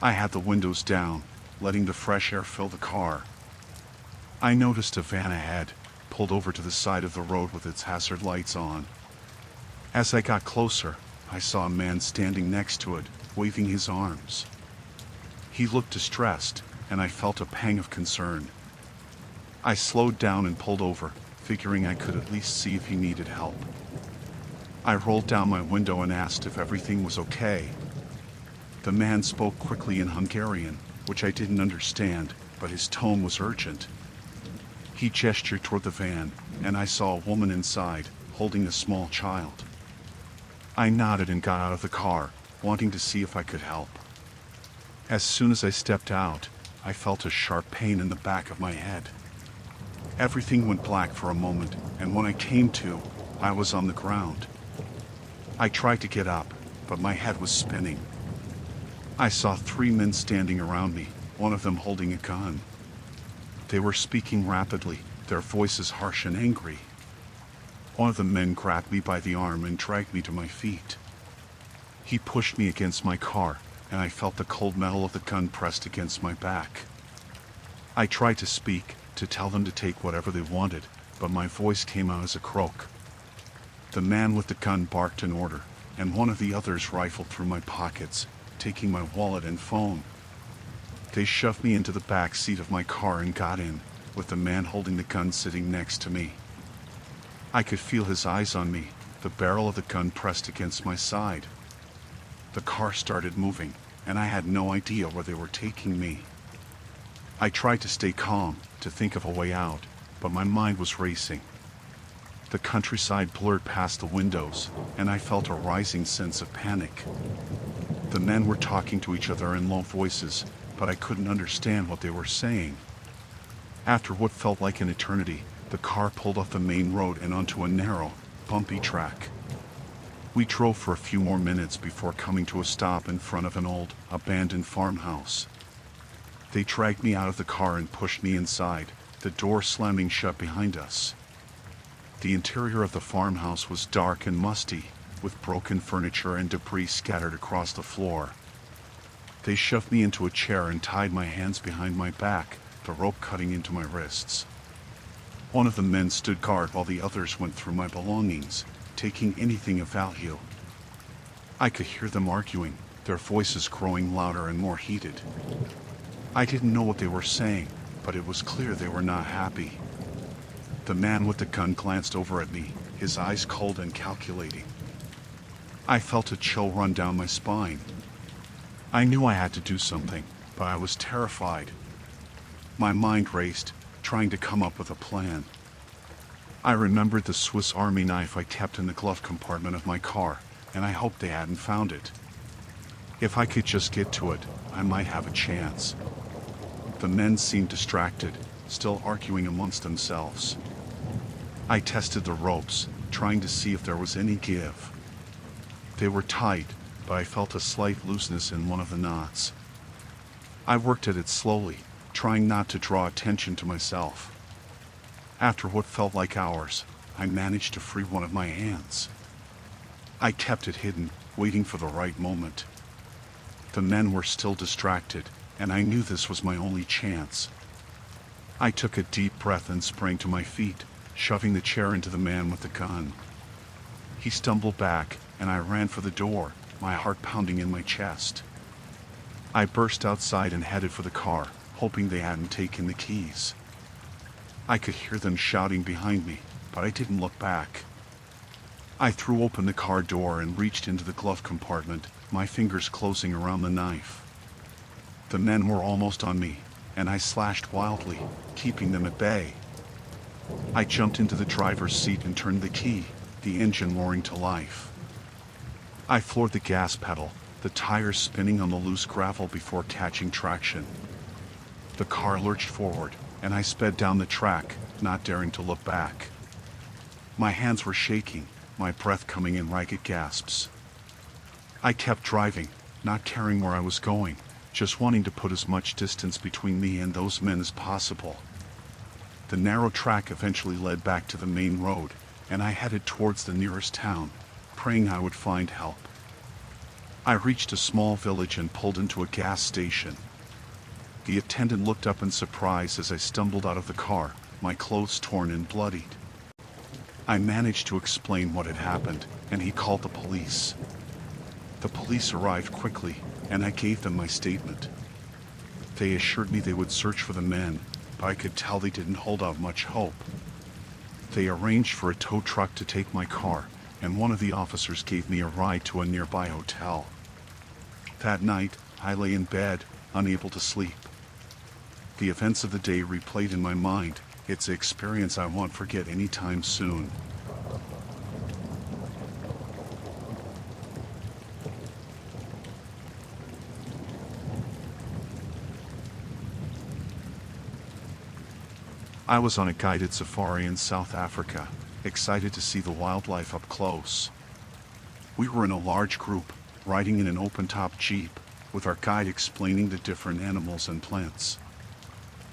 I had the windows down, letting the fresh air fill the car. I noticed a van ahead, pulled over to the side of the road with its hazard lights on. As I got closer, I saw a man standing next to it, waving his arms. He looked distressed, and I felt a pang of concern. I slowed down and pulled over, figuring I could at least see if he needed help. I rolled down my window and asked if everything was okay. The man spoke quickly in Hungarian, which I didn't understand, but his tone was urgent. He gestured toward the van, and I saw a woman inside, holding a small child. I nodded and got out of the car, wanting to see if I could help. As soon as I stepped out, I felt a sharp pain in the back of my head. Everything went black for a moment, and when I came to, I was on the ground. I tried to get up, but my head was spinning. I saw 3 men standing around me, one of them holding a gun. They were speaking rapidly, their voices harsh and angry. One of the men grabbed me by the arm and dragged me to my feet. He pushed me against my car, and I felt the cold metal of the gun pressed against my back. I tried to speak, to tell them to take whatever they wanted, but my voice came out as a croak. The man with the gun barked an order, and one of the others rifled through my pockets, taking my wallet and phone. They shoved me into the back seat of my car and got in, with the man holding the gun sitting next to me. I could feel his eyes on me, the barrel of the gun pressed against my side. The car started moving, and I had no idea where they were taking me. I tried to stay calm, to think of a way out, but my mind was racing. The countryside blurred past the windows, and I felt a rising sense of panic. The men were talking to each other in low voices, but I couldn't understand what they were saying. After what felt like an eternity, the car pulled off the main road and onto a narrow, bumpy track. We drove for a few more minutes before coming to a stop in front of an old, abandoned farmhouse. They dragged me out of the car and pushed me inside, the door slamming shut behind us. The interior of the farmhouse was dark and musty, with broken furniture and debris scattered across the floor. They shoved me into a chair and tied my hands behind my back, the rope cutting into my wrists. One of the men stood guard while the others went through my belongings, taking anything of value. I could hear them arguing, their voices growing louder and more heated. I didn't know what they were saying, but it was clear they were not happy. The man with the gun glanced over at me, his eyes cold and calculating. I felt a chill run down my spine. I knew I had to do something, but I was terrified. My mind raced, trying to come up with a plan. I remembered the Swiss Army knife I kept in the glove compartment of my car, and I hoped they hadn't found it. If I could just get to it, I might have a chance. The men seemed distracted, still arguing amongst themselves. I tested the ropes, trying to see if there was any give. They were tight, but I felt a slight looseness in one of the knots. I worked at it slowly, trying not to draw attention to myself. After what felt like hours, I managed to free one of my hands. I kept it hidden, waiting for the right moment. The men were still distracted, and I knew this was my only chance. I took a deep breath and sprang to my feet, shoving the chair into the man with the gun. He stumbled back, and I ran for the door, my heart pounding in my chest. I burst outside and headed for the car, hoping they hadn't taken the keys. I could hear them shouting behind me, but I didn't look back. I threw open the car door and reached into the glove compartment, my fingers closing around the knife. The men were almost on me, and I slashed wildly, keeping them at bay. I jumped into the driver's seat and turned the key, the engine roaring to life. I floored the gas pedal, the tires spinning on the loose gravel before catching traction. The car lurched forward, and I sped down the track, not daring to look back. My hands were shaking, my breath coming in ragged gasps. I kept driving, not caring where I was going, just wanting to put as much distance between me and those men as possible. The narrow track eventually led back to the main road, and I headed towards the nearest town, praying I would find help. I reached a small village and pulled into a gas station. The attendant looked up in surprise as I stumbled out of the car, my clothes torn and bloodied. I managed to explain what had happened, and he called the police. The police arrived quickly, and I gave them my statement. They assured me they would search for the men, but I could tell they didn't hold out much hope. They arranged for a tow truck to take my car, and one of the officers gave me a ride to a nearby hotel. That night, I lay in bed, unable to sleep. The events of the day replayed in my mind. It's an experience I won't forget anytime soon. I was on a guided safari in South Africa, excited to see the wildlife up close. We were in a large group, riding in an open-top jeep, with our guide explaining the different animals and plants.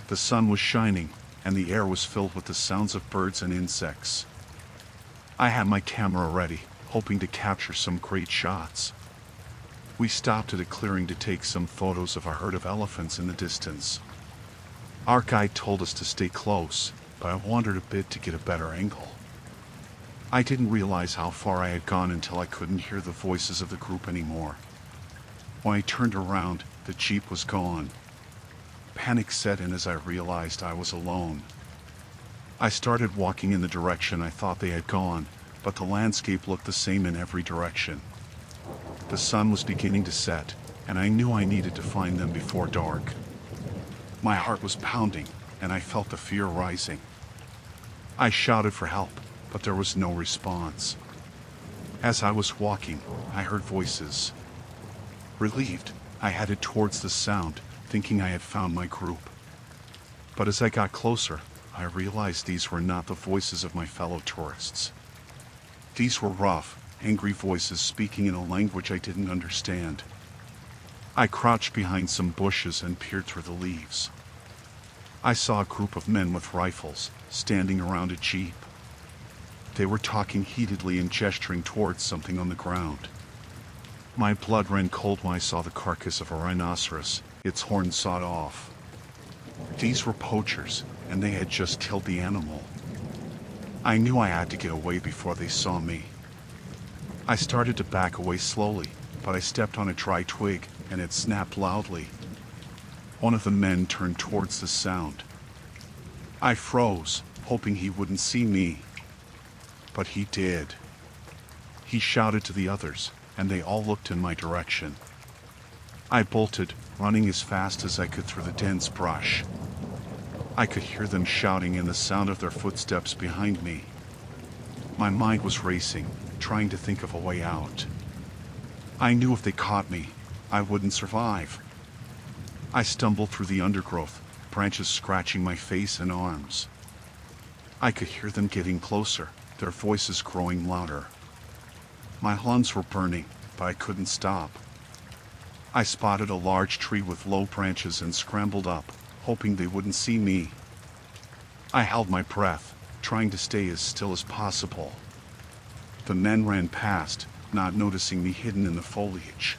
The sun was shining, and the air was filled with the sounds of birds and insects. I had my camera ready, hoping to capture some great shots. We stopped at a clearing to take some photos of a herd of elephants in the distance. Our guide told us to stay close, but I wandered a bit to get a better angle. I didn't realize how far I had gone until I couldn't hear the voices of the group anymore. When I turned around, the jeep was gone. Panic set in as I realized I was alone. I started walking in the direction I thought they had gone, but the landscape looked the same in every direction. The sun was beginning to set, and I knew I needed to find them before dark. My heart was pounding, and I felt the fear rising. I shouted for help, but there was no response. As I was walking, I heard voices. Relieved, I headed towards the sound, thinking I had found my group. But as I got closer, I realized these were not the voices of my fellow tourists. These were rough, angry voices speaking in a language I didn't understand. I crouched behind some bushes and peered through the leaves. I saw a group of men with rifles, standing around a jeep. They were talking heatedly and gesturing towards something on the ground. My blood ran cold when I saw the carcass of a rhinoceros, its horns sawed off. These were poachers, and they had just killed the animal. I knew I had to get away before they saw me. I started to back away slowly, but I stepped on a dry twig, and it snapped loudly. One of the men turned towards the sound. I froze, hoping he wouldn't see me. But he did. He shouted to the others, and they all looked in my direction. I bolted, running as fast as I could through the dense brush. I could hear them shouting and the sound of their footsteps behind me. My mind was racing, trying to think of a way out. I knew if they caught me, I wouldn't survive. I stumbled through the undergrowth, branches scratching my face and arms. I could hear them getting closer, their voices growing louder. My lungs were burning, but I couldn't stop. I spotted a large tree with low branches and scrambled up, hoping they wouldn't see me. I held my breath, trying to stay as still as possible. The men ran past, not noticing me hidden in the foliage.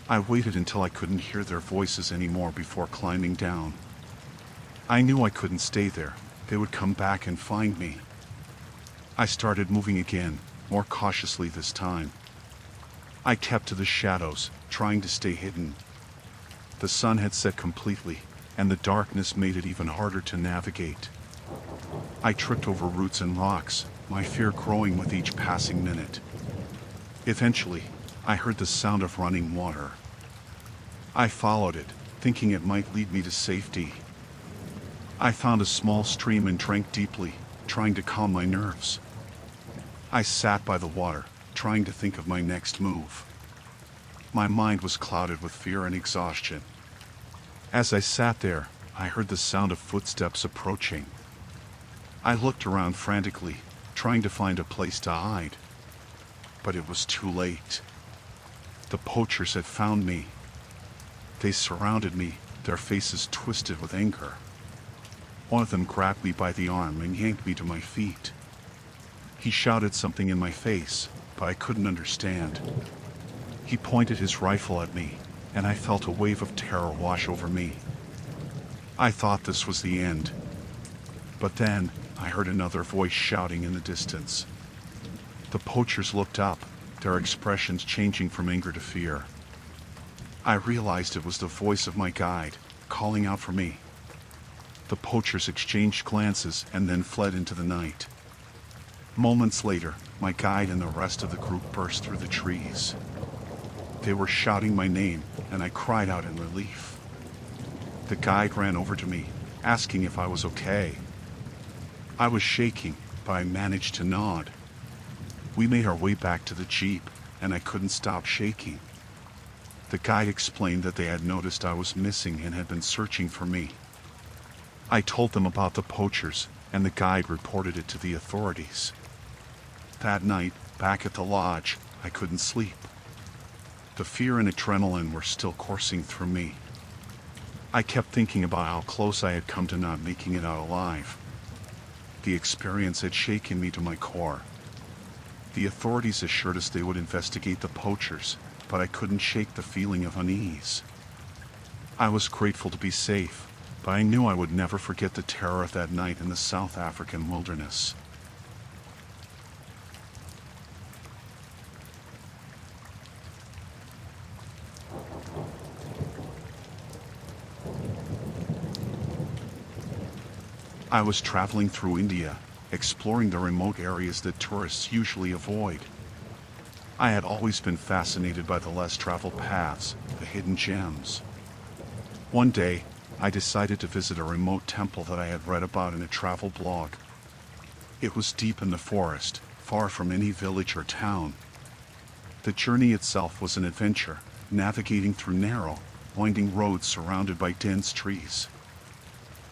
I waited until I couldn't hear their voices anymore before climbing down. I knew I couldn't stay there. They would come back and find me. I started moving again, more cautiously this time. I kept to the shadows, trying to stay hidden. The sun had set completely, and the darkness made it even harder to navigate. I tripped over roots and rocks, my fear growing with each passing minute. Eventually, I heard the sound of running water. I followed it, thinking it might lead me to safety. I found a small stream and drank deeply, trying to calm my nerves. I sat by the water, trying to think of my next move. My mind was clouded with fear and exhaustion. As I sat there, I heard the sound of footsteps approaching. I looked around frantically, trying to find a place to hide. But it was too late. The poachers had found me. They surrounded me, their faces twisted with anger. One of them grabbed me by the arm and yanked me to my feet. He shouted something in my face, but I couldn't understand. He pointed his rifle at me, and I felt a wave of terror wash over me. I thought this was the end. But then, I heard another voice shouting in the distance. The poachers looked up, their expressions changing from anger to fear. I realized it was the voice of my guide, calling out for me. The poachers exchanged glances and then fled into the night. Moments later, my guide and the rest of the group burst through the trees. They were shouting my name, and I cried out in relief. The guide ran over to me, asking if I was okay. I was shaking, but I managed to nod. We made our way back to the jeep, and I couldn't stop shaking. The guide explained that they had noticed I was missing and had been searching for me. I told them about the poachers, and the guide reported it to the authorities. That night, back at the lodge, I couldn't sleep. The fear and adrenaline were still coursing through me. I kept thinking about how close I had come to not making it out alive. The experience had shaken me to my core. The authorities assured us they would investigate the poachers, but I couldn't shake the feeling of unease. I was grateful to be safe, but I knew I would never forget the terror of that night in the South African wilderness. I was traveling through India, exploring the remote areas that tourists usually avoid. I had always been fascinated by the less traveled paths, the hidden gems. One day, I decided to visit a remote temple that I had read about in a travel blog. It was deep in the forest, far from any village or town. The journey itself was an adventure, navigating through narrow, winding roads surrounded by dense trees.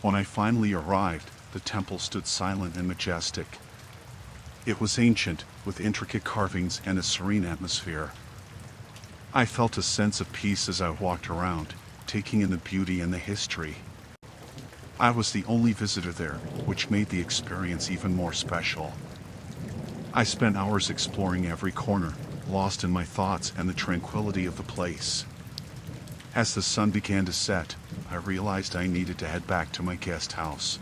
When I finally arrived, the temple stood silent and majestic. It was ancient, with intricate carvings and a serene atmosphere. I felt a sense of peace as I walked around, taking in the beauty and the history. I was the only visitor there, which made the experience even more special. I spent hours exploring every corner, lost in my thoughts and the tranquility of the place. As the sun began to set, I realized I needed to head back to my guest house.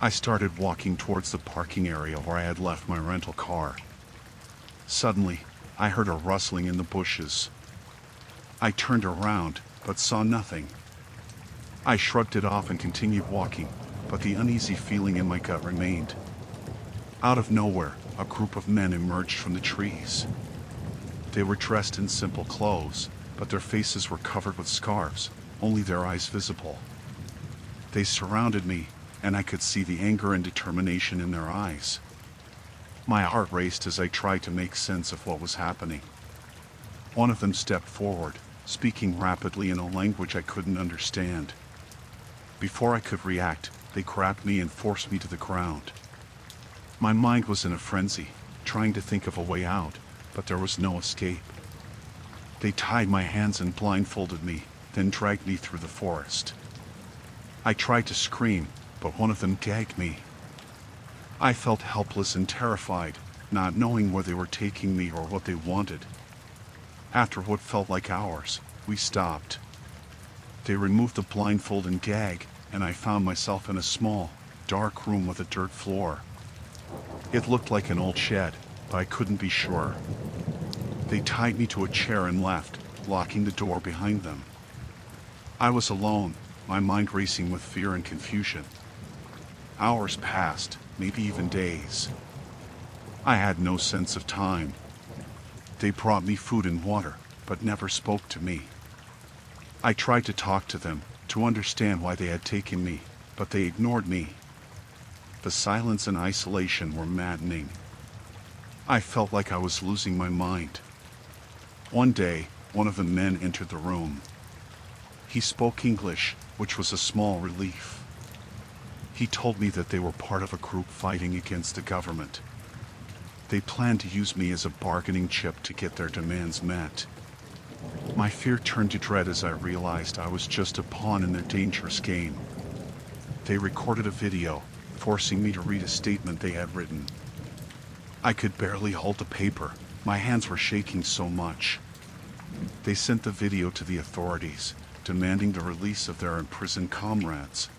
I started walking towards the parking area where I had left my rental car. Suddenly, I heard a rustling in the bushes. I turned around, but saw nothing. I shrugged it off and continued walking, but the uneasy feeling in my gut remained. Out of nowhere, a group of men emerged from the trees. They were dressed in simple clothes, but their faces were covered with scarves, only their eyes visible. They surrounded me, and I could see the anger and determination in their eyes. My heart raced as I tried to make sense of what was happening. One of them stepped forward, speaking rapidly in a language I couldn't understand. Before I could react, they grabbed me and forced me to the ground. My mind was in a frenzy, trying to think of a way out, but there was no escape. They tied my hands and blindfolded me, then dragged me through the forest. I tried to scream, but one of them gagged me. I felt helpless and terrified, not knowing where they were taking me or what they wanted. After what felt like hours, we stopped. They removed the blindfold and gag, and I found myself in a small, dark room with a dirt floor. It looked like an old shed, but I couldn't be sure. They tied me to a chair and left, locking the door behind them. I was alone, my mind racing with fear and confusion. Hours passed, maybe even days. I had no sense of time. They brought me food and water, but never spoke to me. I tried to talk to them, to understand why they had taken me, but they ignored me. The silence and isolation were maddening. I felt like I was losing my mind. One day, one of the men entered the room. He spoke English, which was a small relief. He told me that they were part of a group fighting against the government. They planned to use me as a bargaining chip to get their demands met. My fear turned to dread as I realized I was just a pawn in their dangerous game. They recorded a video, forcing me to read a statement they had written. I could barely hold the paper, my hands were shaking so much. They sent the video to the authorities, demanding the release of their imprisoned comrades.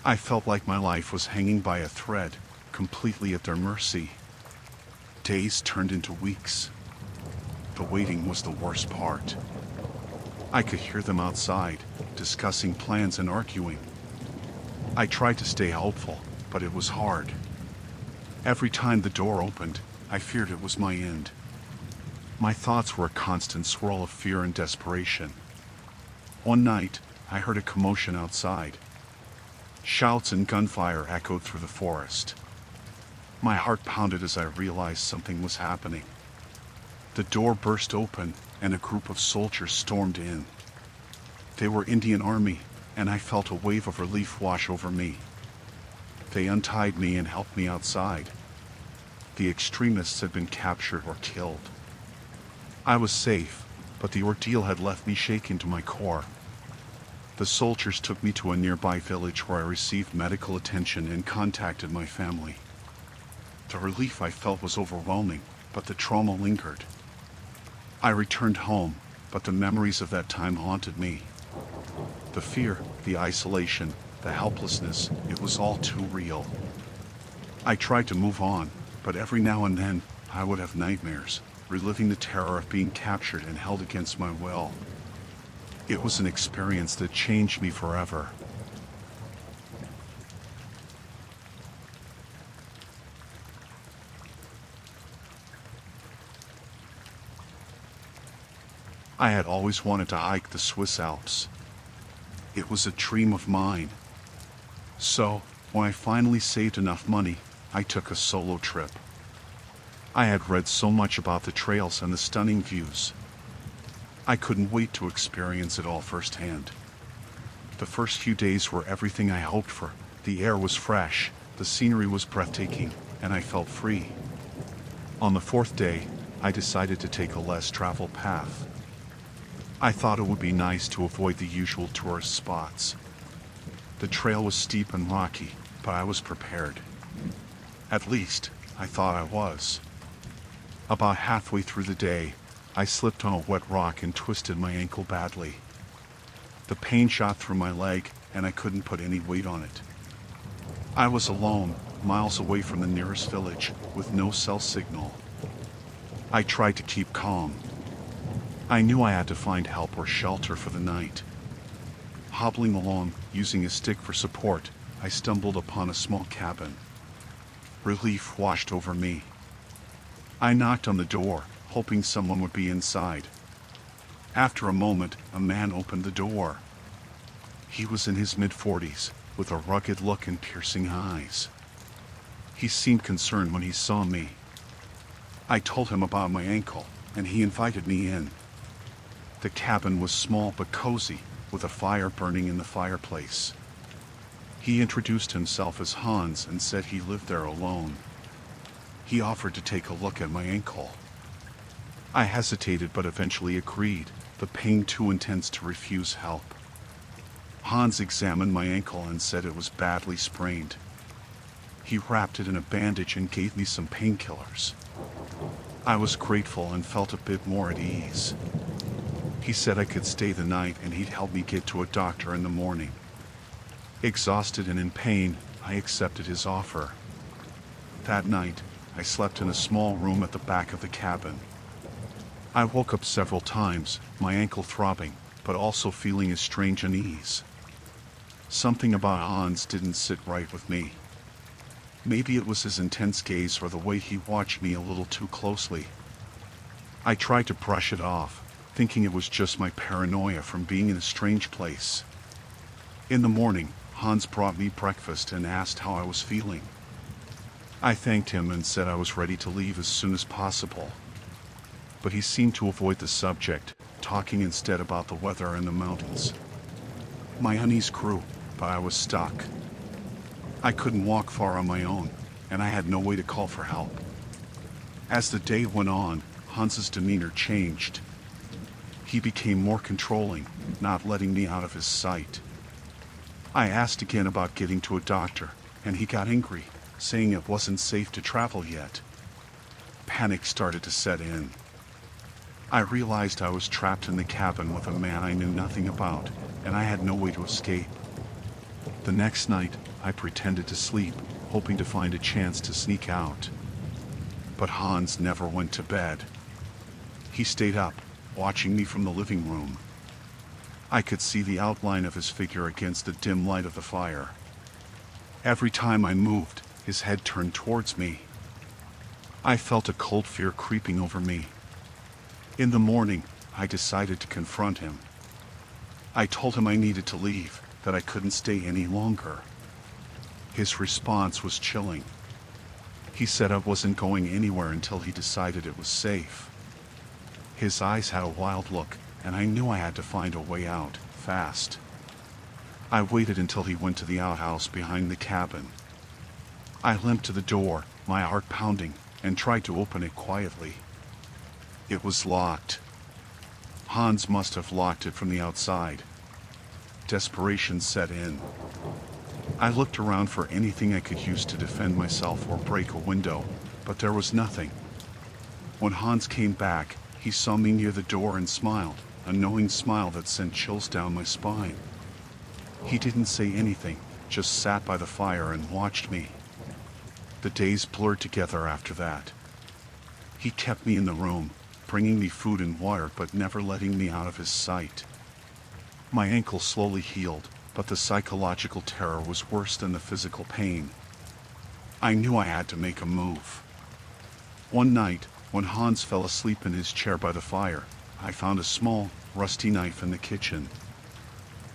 I felt like my life was hanging by a thread, completely at their mercy. Days turned into weeks. The waiting was the worst part. I could hear them outside, discussing plans and arguing. I tried to stay hopeful, but it was hard. Every time the door opened, I feared it was my end. My thoughts were a constant swirl of fear and desperation. One night, I heard a commotion outside. Shouts and gunfire echoed through the forest. My heart pounded as I realized something was happening. The door burst open, and a group of soldiers stormed in. They were Indian Army, and I felt a wave of relief wash over me. They untied me and helped me outside. The extremists had been captured or killed. I was safe, but the ordeal had left me shaken to my core. The soldiers took me to a nearby village where I received medical attention and contacted my family. The relief I felt was overwhelming, but the trauma lingered. I returned home, but the memories of that time haunted me. The fear, the isolation, the helplessness, it was all too real. I tried to move on, but every now and then, I would have nightmares, reliving the terror of being captured and held against my will. It was an experience that changed me forever. I had always wanted to hike the Swiss Alps. It was a dream of mine. So, when I finally saved enough money, I took a solo trip. I had read so much about the trails and the stunning views. I couldn't wait to experience it all firsthand. The first few days were everything I hoped for. The air was fresh, the scenery was breathtaking, and I felt free. On the fourth day, I decided to take a less traveled path. I thought it would be nice to avoid the usual tourist spots. The trail was steep and rocky, but I was prepared. At least, I thought I was. About halfway through the day, I slipped on a wet rock and twisted my ankle badly. The pain shot through my leg, and I couldn't put any weight on it. I was alone, miles away from the nearest village, with no cell signal. I tried to keep calm. I knew I had to find help or shelter for the night. Hobbling along, using a stick for support, I stumbled upon a small cabin. Relief washed over me. I knocked on the door, hoping someone would be inside. After a moment, a man opened the door. He was in his mid-40s, with a rugged look and piercing eyes. He seemed concerned when he saw me. I told him about my ankle, and he invited me in. The cabin was small but cozy, with a fire burning in the fireplace. He introduced himself as Hans and said he lived there alone. He offered to take a look at my ankle. I hesitated but eventually agreed, the pain too intense to refuse help. Hans examined my ankle and said it was badly sprained. He wrapped it in a bandage and gave me some painkillers. I was grateful and felt a bit more at ease. He said I could stay the night and he'd help me get to a doctor in the morning. Exhausted and in pain, I accepted his offer. That night, I slept in a small room at the back of the cabin. I woke up several times, my ankle throbbing, but also feeling a strange unease. Something about Hans didn't sit right with me. Maybe it was his intense gaze or the way he watched me a little too closely. I tried to brush it off, thinking it was just my paranoia from being in a strange place. In the morning, Hans brought me breakfast and asked how I was feeling. I thanked him and said I was ready to leave as soon as possible. But he seemed to avoid the subject, talking instead about the weather and the mountains. My unease grew, but I was stuck. I couldn't walk far on my own, and I had no way to call for help. As the day went on, Hans's demeanor changed. He became more controlling, not letting me out of his sight. I asked again about getting to a doctor, and he got angry, saying it wasn't safe to travel yet. Panic started to set in. I realized I was trapped in the cabin with a man I knew nothing about, and I had no way to escape. The next night, I pretended to sleep, hoping to find a chance to sneak out. But Hans never went to bed. He stayed up, watching me from the living room. I could see the outline of his figure against the dim light of the fire. Every time I moved, his head turned towards me. I felt a cold fear creeping over me. In the morning, I decided to confront him. I told him I needed to leave, that I couldn't stay any longer. His response was chilling. He said I wasn't going anywhere until he decided it was safe. His eyes had a wild look, and I knew I had to find a way out, fast. I waited until he went to the outhouse behind the cabin. I limped to the door, my heart pounding, and tried to open it quietly. It was locked. Hans must have locked it from the outside. Desperation set in. I looked around for anything I could use to defend myself or break a window, but there was nothing. When Hans came back, he saw me near the door and smiled, a knowing smile that sent chills down my spine. He didn't say anything, just sat by the fire and watched me. The days blurred together after that. He kept me in the room, bringing me food and water but never letting me out of his sight. My ankle slowly healed, but the psychological terror was worse than the physical pain. I knew I had to make a move. One night, when Hans fell asleep in his chair by the fire, I found a small, rusty knife in the kitchen.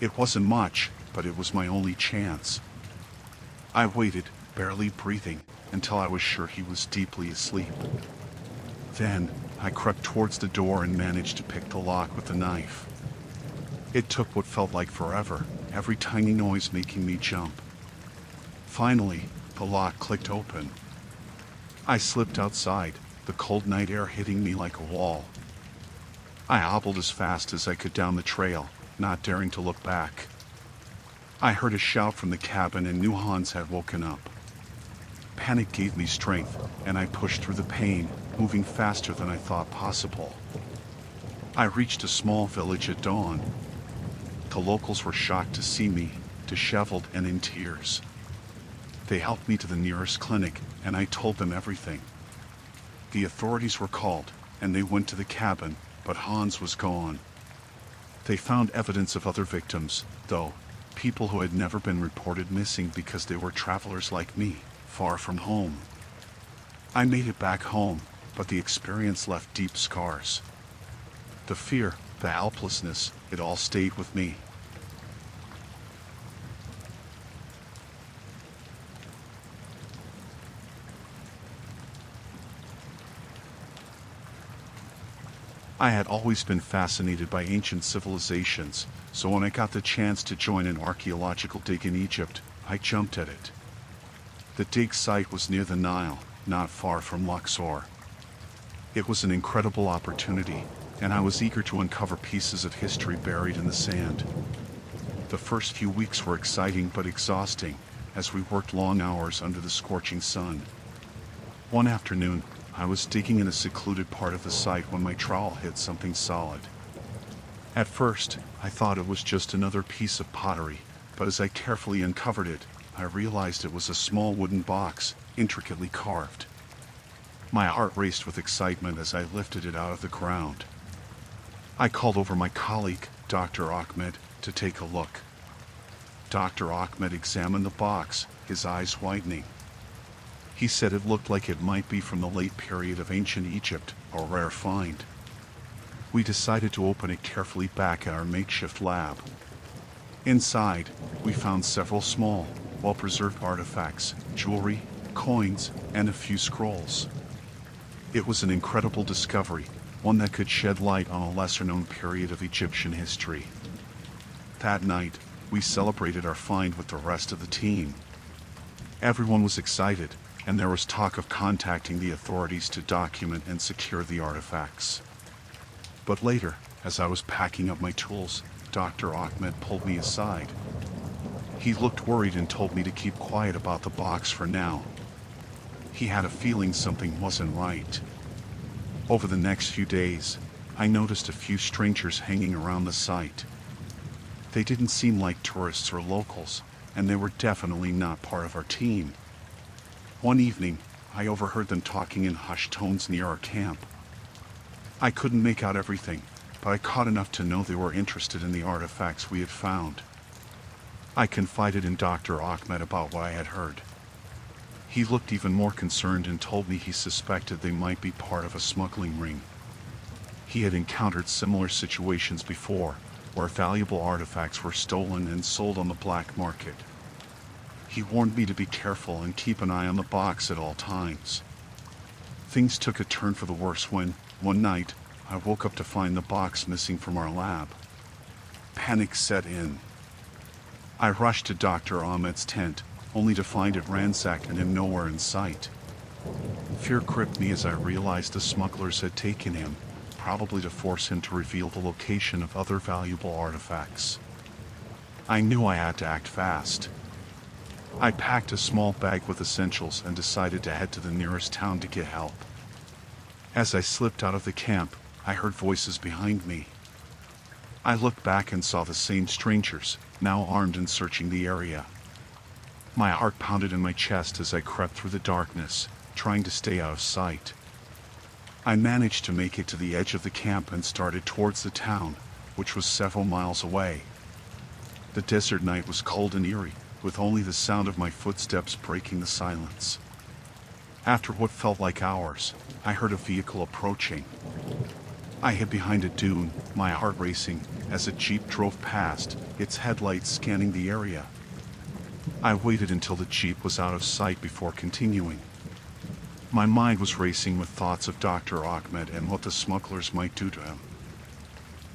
It wasn't much, but it was my only chance. I waited, barely breathing, until I was sure he was deeply asleep. Then, I crept towards the door and managed to pick the lock with the knife. It took what felt like forever, every tiny noise making me jump. Finally, the lock clicked open. I slipped outside, the cold night air hitting me like a wall. I hobbled as fast as I could down the trail, not daring to look back. I heard a shout from the cabin and knew Hans had woken up. Panic gave me strength, and I pushed through the pain, moving faster than I thought possible. I reached a small village at dawn. The locals were shocked to see me, disheveled and in tears. They helped me to the nearest clinic, and I told them everything. The authorities were called, and they went to the cabin, but Hans was gone. They found evidence of other victims, though, people who had never been reported missing because they were travelers like me, far from home. I made it back home, but the experience left deep scars. The fear, the helplessness, it all stayed with me. I had always been fascinated by ancient civilizations, so when I got the chance to join an archaeological dig in Egypt, I jumped at it. The dig site was near the Nile, not far from Luxor. It was an incredible opportunity, and I was eager to uncover pieces of history buried in the sand. The first few weeks were exciting but exhausting, as we worked long hours under the scorching sun. One afternoon, I was digging in a secluded part of the site when my trowel hit something solid. At first, I thought it was just another piece of pottery, but as I carefully uncovered it, I realized it was a small wooden box, intricately carved. My heart raced with excitement as I lifted it out of the ground. I called over my colleague, Dr. Ahmed, to take a look. Dr. Ahmed examined the box, his eyes widening. He said it looked like it might be from the late period of ancient Egypt, a rare find. We decided to open it carefully back at our makeshift lab. Inside, we found several small, well-preserved artifacts, jewelry, coins, and a few scrolls. It was an incredible discovery, one that could shed light on a lesser-known period of Egyptian history. That night, we celebrated our find with the rest of the team. Everyone was excited, and there was talk of contacting the authorities to document and secure the artifacts. But later, as I was packing up my tools, Dr. Ahmed pulled me aside. He looked worried and told me to keep quiet about the box for now. He had a feeling something wasn't right. Over the next few days, I noticed a few strangers hanging around the site. They didn't seem like tourists or locals, and they were definitely not part of our team. One evening, I overheard them talking in hushed tones near our camp. I couldn't make out everything, but I caught enough to know they were interested in the artifacts we had found. I confided in Dr. Ahmed about what I had heard. He looked even more concerned and told me he suspected they might be part of a smuggling ring. He had encountered similar situations before, where valuable artifacts were stolen and sold on the black market. He warned me to be careful and keep an eye on the box at all times. Things took a turn for the worse when, one night, I woke up to find the box missing from our lab. Panic set in. I rushed to Dr. Ahmed's tent, only to find it ransacked and him nowhere in sight. Fear gripped me as I realized the smugglers had taken him, probably to force him to reveal the location of other valuable artifacts. I knew I had to act fast. I packed a small bag with essentials and decided to head to the nearest town to get help. As I slipped out of the camp, I heard voices behind me. I looked back and saw the same strangers, now armed and searching the area. My heart pounded in my chest as I crept through the darkness, trying to stay out of sight. I managed to make it to the edge of the camp and started towards the town, which was several miles away. The desert night was cold and eerie, with only the sound of my footsteps breaking the silence. After what felt like hours, I heard a vehicle approaching. I hid behind a dune, my heart racing, as a jeep drove past, its headlights scanning the area. I waited until the jeep was out of sight before continuing. My mind was racing with thoughts of Dr. Ahmed and what the smugglers might do to him.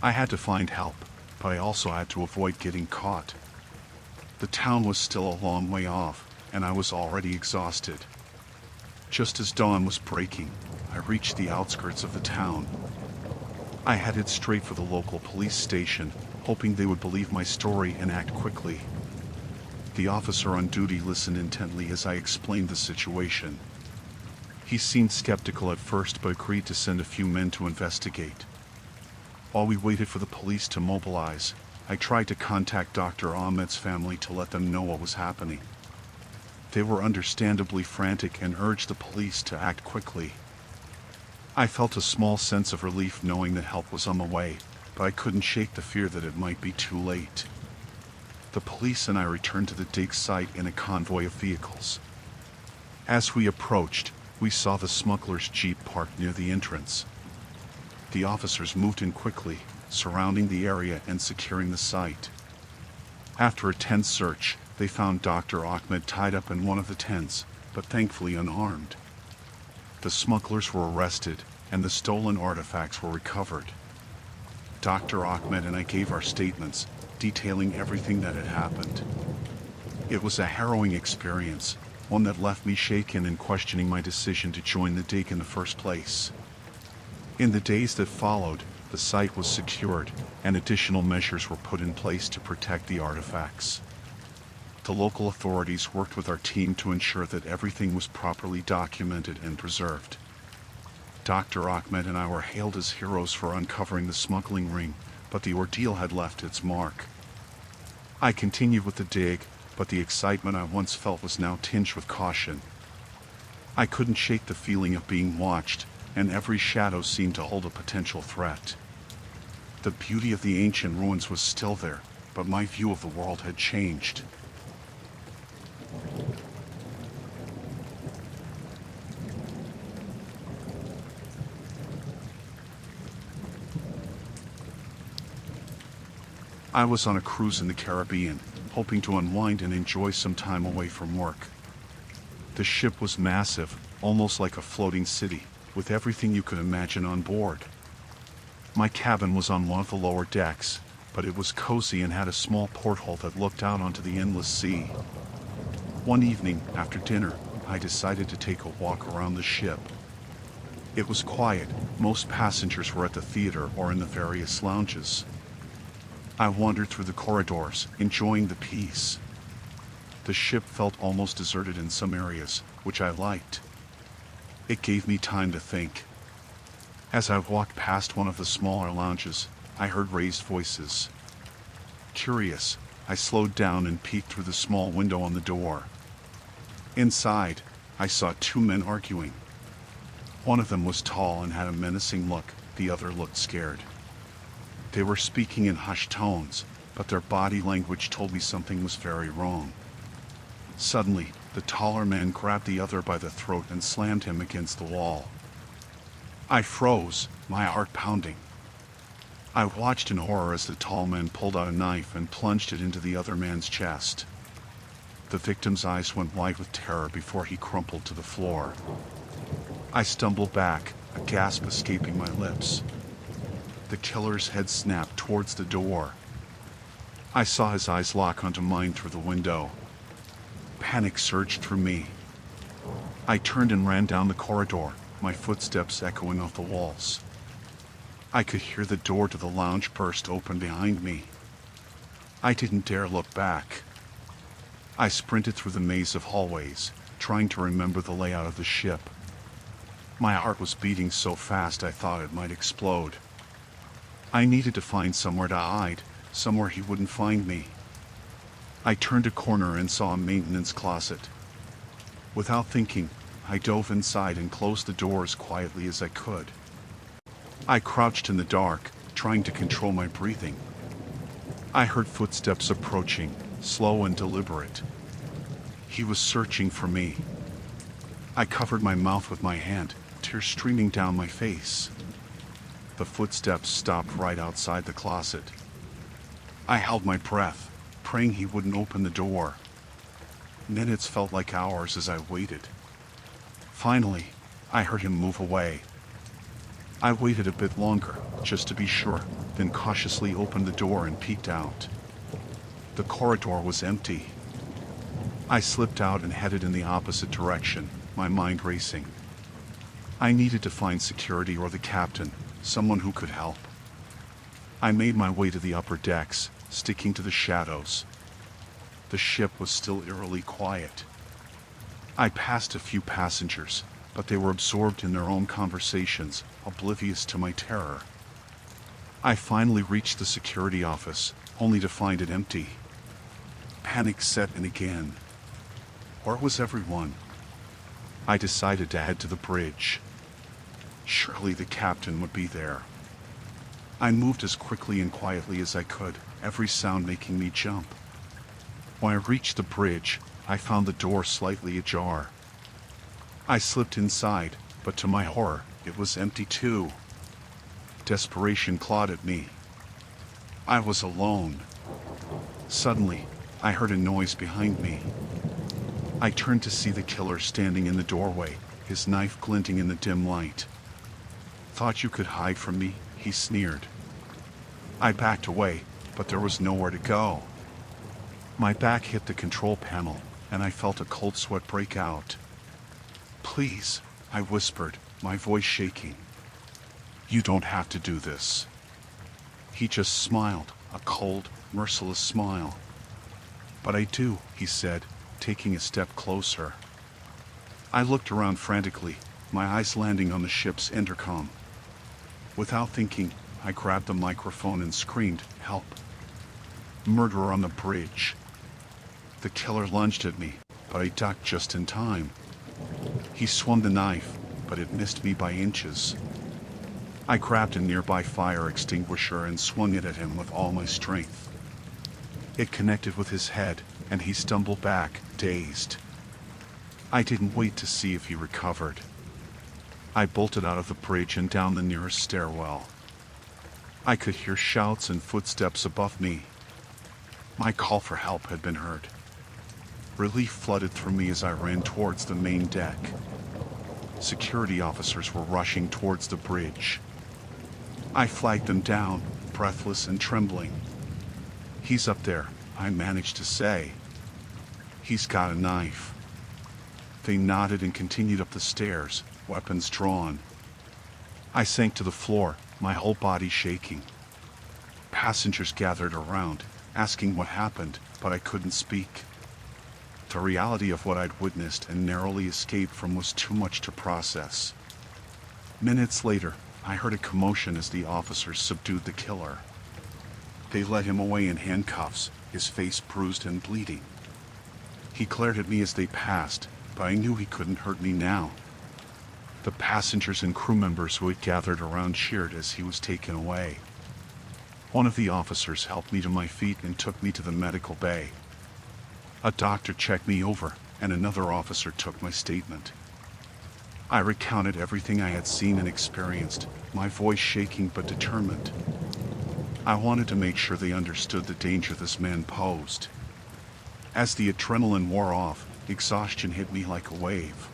I had to find help, but I also had to avoid getting caught. The town was still a long way off, and I was already exhausted. Just as dawn was breaking, I reached the outskirts of the town. I headed straight for the local police station, hoping they would believe my story and act quickly. The officer on duty listened intently as I explained the situation. He seemed skeptical at first but agreed to send a few men to investigate. While we waited for the police to mobilize, I tried to contact Dr. Ahmed's family to let them know what was happening. They were understandably frantic and urged the police to act quickly. I felt a small sense of relief knowing that help was on the way, but I couldn't shake the fear that it might be too late. The police and I returned to the dig site in a convoy of vehicles. As we approached, we saw the smuggler's jeep parked near the entrance. The officers moved in quickly, surrounding the area and securing the site. After a tense search, they found Dr. Ahmed tied up in one of the tents, but thankfully unarmed. The smugglers were arrested, and the stolen artifacts were recovered. Dr. Ahmed and I gave our statements, detailing everything that had happened. It was a harrowing experience, one that left me shaken and questioning my decision to join the dig in the first place. In the days that followed, the site was secured, and additional measures were put in place to protect the artifacts. The local authorities worked with our team to ensure that everything was properly documented and preserved. Dr. Ahmed and I were hailed as heroes for uncovering the smuggling ring, but the ordeal had left its mark. I continued with the dig, but the excitement I once felt was now tinged with caution. I couldn't shake the feeling of being watched, and every shadow seemed to hold a potential threat. The beauty of the ancient ruins was still there, but my view of the world had changed. I was on a cruise in the Caribbean, hoping to unwind and enjoy some time away from work. The ship was massive, almost like a floating city, with everything you could imagine on board. My cabin was on one of the lower decks, but it was cozy and had a small porthole that looked out onto the endless sea. One evening, after dinner, I decided to take a walk around the ship. It was quiet, most passengers were at the theater or in the various lounges. I wandered through the corridors, enjoying the peace. The ship felt almost deserted in some areas, which I liked. It gave me time to think. As I walked past one of the smaller lounges, I heard raised voices. Curious, I slowed down and peeked through the small window on the door. Inside, I saw two men arguing. One of them was tall and had a menacing look, the other looked scared. They were speaking in hushed tones, but their body language told me something was very wrong. Suddenly, the taller man grabbed the other by the throat and slammed him against the wall. I froze, my heart pounding. I watched in horror as the tall man pulled out a knife and plunged it into the other man's chest. The victim's eyes went wide with terror before he crumpled to the floor. I stumbled back, a gasp escaping my lips. The killer's head snapped towards the door. I saw his eyes lock onto mine through the window. Panic surged through me. I turned and ran down the corridor, my footsteps echoing off the walls. I could hear the door to the lounge burst open behind me. I didn't dare look back. I sprinted through the maze of hallways, trying to remember the layout of the ship. My heart was beating so fast I thought it might explode. I needed to find somewhere to hide, somewhere he wouldn't find me. I turned a corner and saw a maintenance closet. Without thinking, I dove inside and closed the door as quietly as I could. I crouched in the dark, trying to control my breathing. I heard footsteps approaching, slow and deliberate. He was searching for me. I covered my mouth with my hand, tears streaming down my face. The footsteps stopped right outside the closet. I held my breath, praying he wouldn't open the door. Minutes felt like hours as I waited. Finally, I heard him move away. I waited a bit longer, just to be sure, then cautiously opened the door and peeked out. The corridor was empty. I slipped out and headed in the opposite direction, my mind racing. I needed to find security or the captain, someone who could help. I made my way to the upper decks, sticking to the shadows. The ship was still eerily quiet. I passed a few passengers, but they were absorbed in their own conversations, oblivious to my terror. I finally reached the security office, only to find it empty. Panic set in again. Where was everyone? I decided to head to the bridge. Surely the captain would be there. I moved as quickly and quietly as I could, every sound making me jump. When I reached the bridge, I found the door slightly ajar. I slipped inside, but to my horror, it was empty too. Desperation clawed at me. I was alone. Suddenly, I heard a noise behind me. I turned to see the killer standing in the doorway, his knife glinting in the dim light. "Thought you could hide from me?" he sneered. I backed away, but there was nowhere to go. My back hit the control panel, and I felt a cold sweat break out. "Please," I whispered, my voice shaking. "You don't have to do this." He just smiled, a cold, merciless smile. "But I do," he said, taking a step closer. I looked around frantically, my eyes landing on the ship's intercom. Without thinking, I grabbed the microphone and screamed, "Help! Murderer on the bridge!" The killer lunged at me, but I ducked just in time. He swung the knife, but it missed me by inches. I grabbed a nearby fire extinguisher and swung it at him with all my strength. It connected with his head, and he stumbled back, dazed. I didn't wait to see if he recovered. I bolted out of the bridge and down the nearest stairwell. I could hear shouts and footsteps above me. My call for help had been heard. Relief flooded through me as I ran towards the main deck. Security officers were rushing towards the bridge. I flagged them down, breathless and trembling. "He's up there," I managed to say. "He's got a knife." They nodded and continued up the stairs, weapons drawn. I sank to the floor, my whole body shaking. Passengers gathered around, asking what happened, but I couldn't speak. The reality of what I'd witnessed and narrowly escaped from was too much to process. Minutes later, I heard a commotion as the officers subdued the killer. They led him away in handcuffs, his face bruised and bleeding. He glared at me as they passed, but I knew he couldn't hurt me now. The passengers and crew members who had gathered around cheered as he was taken away. One of the officers helped me to my feet and took me to the medical bay. A doctor checked me over, and another officer took my statement. I recounted everything I had seen and experienced, my voice shaking but determined. I wanted to make sure they understood the danger this man posed. As the adrenaline wore off, exhaustion hit me like a wave.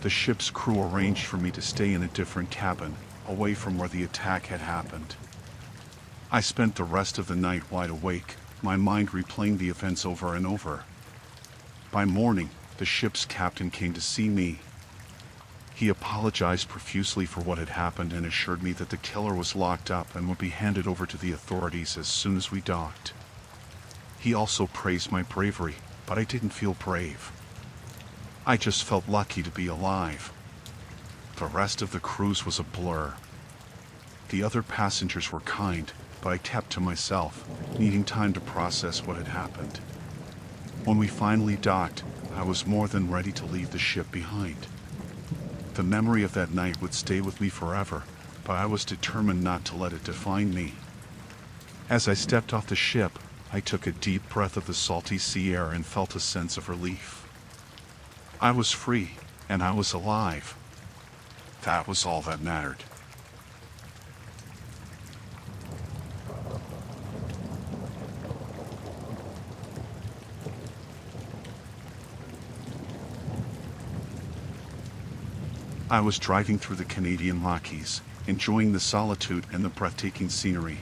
The ship's crew arranged for me to stay in a different cabin, away from where the attack had happened. I spent the rest of the night wide awake, my mind replaying the events over and over. By morning, the ship's captain came to see me. He apologized profusely for what had happened and assured me that the killer was locked up and would be handed over to the authorities as soon as we docked. He also praised my bravery, but I didn't feel brave. I just felt lucky to be alive. The rest of the cruise was a blur. The other passengers were kind, but I kept to myself, needing time to process what had happened. When we finally docked, I was more than ready to leave the ship behind. The memory of that night would stay with me forever, but I was determined not to let it define me. As I stepped off the ship, I took a deep breath of the salty sea air and felt a sense of relief. I was free, and I was alive. That was all that mattered. I was driving through the Canadian Rockies, enjoying the solitude and the breathtaking scenery.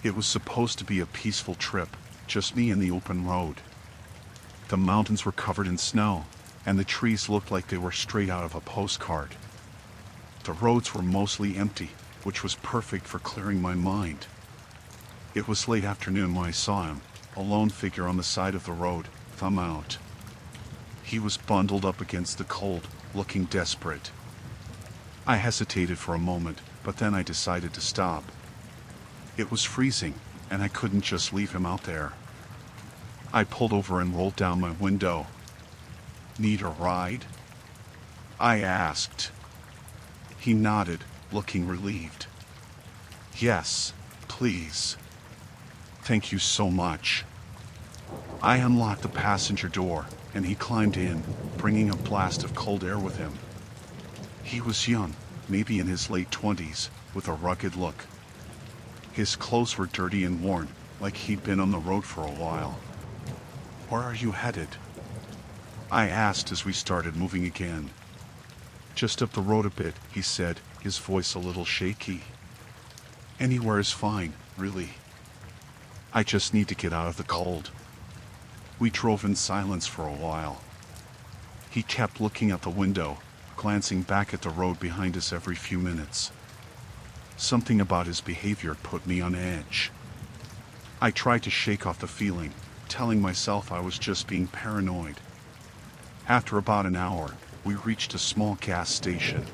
It was supposed to be a peaceful trip, just me and the open road. The mountains were covered in snow, and the trees looked like they were straight out of a postcard. The roads were mostly empty, which was perfect for clearing my mind. It was late afternoon when I saw him, a lone figure on the side of the road, thumb out. He was bundled up against the cold, looking desperate. I hesitated for a moment, but then I decided to stop. It was freezing, and I couldn't just leave him out there. I pulled over and rolled down my window. "Need a ride?" I asked. He nodded, looking relieved. "Yes, please. Thank you so much." I unlocked the passenger door, and he climbed in, bringing a blast of cold air with him. He was young, maybe in his late 20s, with a rugged look. His clothes were dirty and worn, like he'd been on the road for a while. "Where are you headed?" I asked as we started moving again. "Just up the road a bit," he said, his voice a little shaky. "Anywhere is fine, really. I just need to get out of the cold." We drove in silence for a while. He kept looking out the window, glancing back at the road behind us every few minutes. Something about his behavior put me on edge. I tried to shake off the feeling, telling myself I was just being paranoid. After about an hour, we reached a small gas station.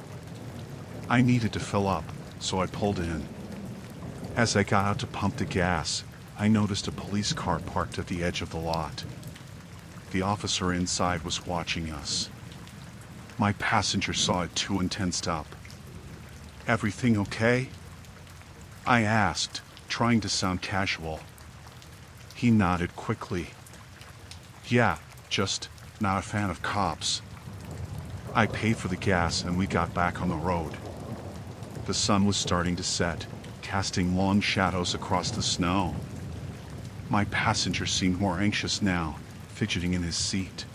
I needed to fill up, so I pulled in. As I got out to pump the gas, I noticed a police car parked at the edge of the lot. The officer inside was watching us. My passenger saw it too and tensed up. "Everything okay?" I asked, trying to sound casual. He nodded quickly. "Yeah, just not a fan of cops." I paid for the gas and we got back on the road. The sun was starting to set, casting long shadows across the snow. My passenger seemed more anxious now, fidgeting in his seat.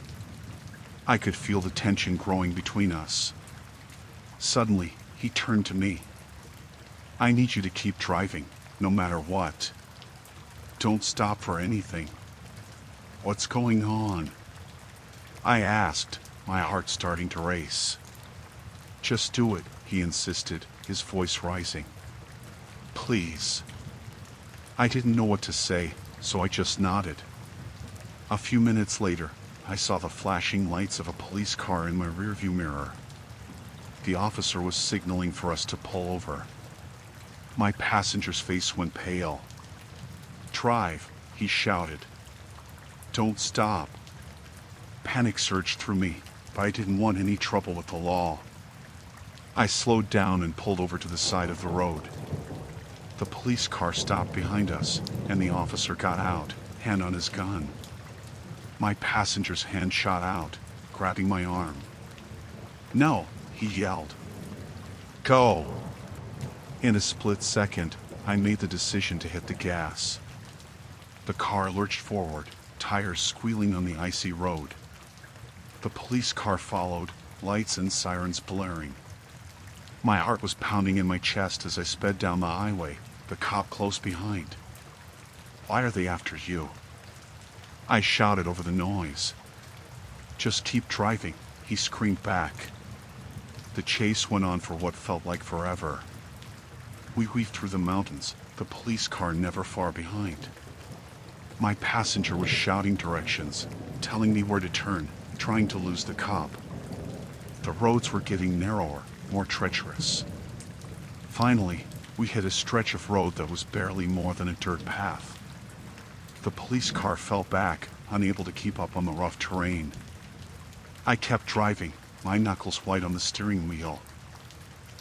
I could feel the tension growing between us. Suddenly, he turned to me. "I need you to keep driving, no matter what. Don't stop for anything." "What's going on?" I asked, my heart starting to race. "Just do it," he insisted, his voice rising. "Please." I didn't know what to say, so I just nodded. A few minutes later, I saw the flashing lights of a police car in my rearview mirror. The officer was signaling for us to pull over. My passenger's face went pale. "Drive," he shouted. "Don't stop." Panic surged through me, but I didn't want any trouble with the law. I slowed down and pulled over to the side of the road. The police car stopped behind us, and the officer got out, hand on his gun. My passenger's hand shot out, grabbing my arm. "No," he yelled. "Go." In a split second, I made the decision to hit the gas. The car lurched forward, tires squealing on the icy road. The police car followed, lights and sirens blaring. My heart was pounding in my chest as I sped down the highway, the cop close behind. "Why are they after you?" I shouted over the noise. "Just keep driving," he screamed back. The chase went on for what felt like forever. We weaved through the mountains, the police car never far behind. My passenger was shouting directions, telling me where to turn, trying to lose the cop. The roads were getting narrower, more treacherous. Finally, we hit a stretch of road that was barely more than a dirt path. The police car fell back, unable to keep up on the rough terrain. I kept driving, my knuckles white on the steering wheel.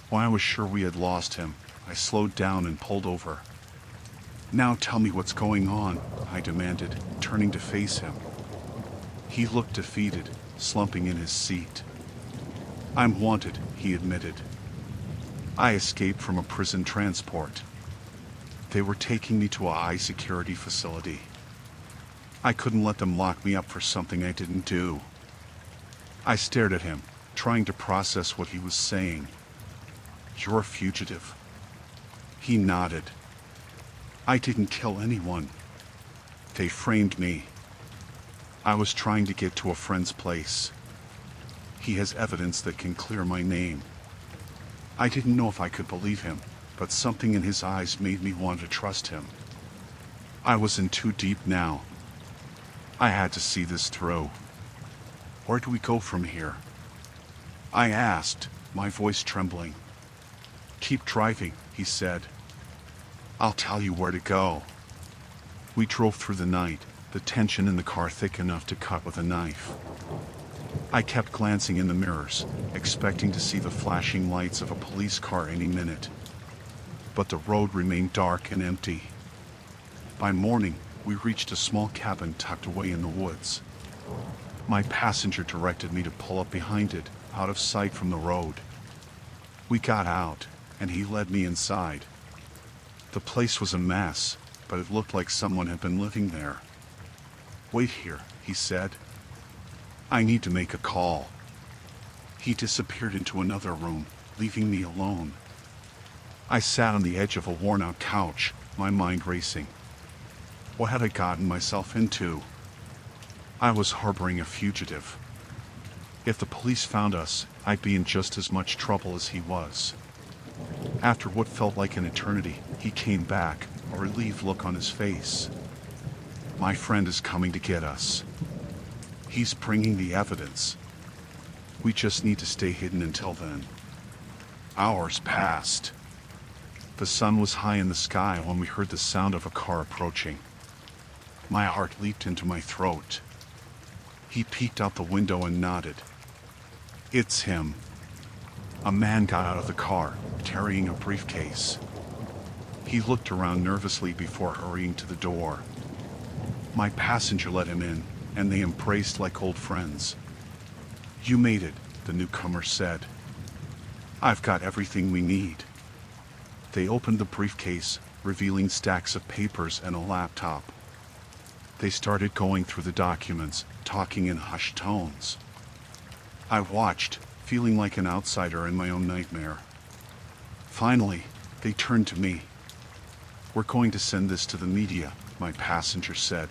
When I was sure we had lost him, I slowed down and pulled over. "Now tell me what's going on," I demanded, turning to face him. He looked defeated, slumping in his seat. "I'm wanted," he admitted. "I escaped from a prison transport. They were taking me to a high-security facility. I couldn't let them lock me up for something I didn't do." I stared at him, trying to process what he was saying. "You're a fugitive." He nodded. "I didn't kill anyone. They framed me. I was trying to get to a friend's place. He has evidence that can clear my name." I didn't know if I could believe him, but something in his eyes made me want to trust him. I was in too deep now. I had to see this through. "Where do we go from here?" I asked, my voice trembling. Keep driving, he said. I'll tell you where to go. We drove through the night, the tension in the car thick enough to cut with a knife. I kept glancing in the mirrors, expecting to see the flashing lights of a police car any minute. But the road remained dark and empty. By morning, we reached a small cabin tucked away in the woods. My passenger directed me to pull up behind it, out of sight from the road. We got out, and he led me inside. The place was a mess, but it looked like someone had been living there. Wait here, he said. I need to make a call. He disappeared into another room, leaving me alone. I sat on the edge of a worn-out couch, my mind racing. What had I gotten myself into? I was harboring a fugitive. If the police found us, I'd be in just as much trouble as he was. After what felt like an eternity, he came back, a relieved look on his face. My friend is coming to get us. He's bringing the evidence. We just need to stay hidden until then. Hours passed. The sun was high in the sky when we heard the sound of a car approaching. My heart leaped into my throat. He peeked out the window and nodded. It's him. A man got out of the car, carrying a briefcase. He looked around nervously before hurrying to the door. My passenger let him in, and they embraced like old friends. You made it, the newcomer said. I've got everything we need. They opened the briefcase, revealing stacks of papers and a laptop. They started going through the documents, talking in hushed tones. I watched, feeling like an outsider in my own nightmare. Finally, they turned to me. We're going to send this to the media, my passenger said.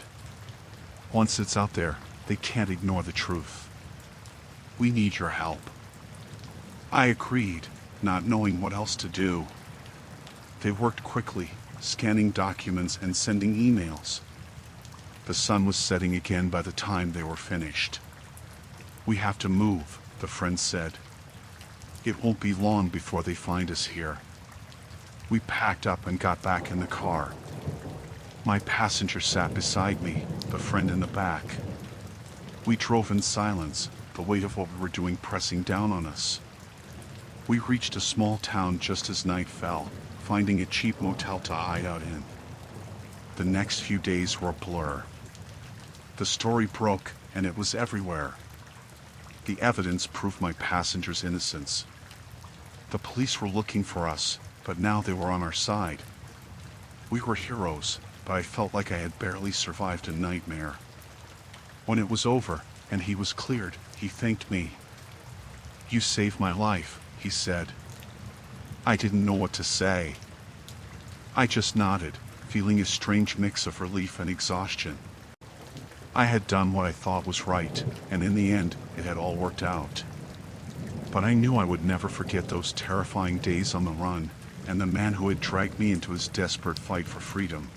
Once it's out there, they can't ignore the truth. We need your help. I agreed, not knowing what else to do. They worked quickly, scanning documents and sending emails. The sun was setting again by the time they were finished. We have to move, the friend said. It won't be long before they find us here. We packed up and got back in the car. My passenger sat beside me, the friend in the back. We drove in silence, the weight of what we were doing pressing down on us. We reached a small town just as night fell, finding a cheap motel to hide out in. The next few days were a blur. The story broke, and it was everywhere. The evidence proved my passenger's innocence. The police were looking for us, but now they were on our side. We were heroes, but I felt like I had barely survived a nightmare. When it was over, and he was cleared, he thanked me. You saved my life, he said. I didn't know what to say. I just nodded, feeling a strange mix of relief and exhaustion. I had done what I thought was right, and in the end, it had all worked out. But I knew I would never forget those terrifying days on the run, and the man who had dragged me into his desperate fight for freedom.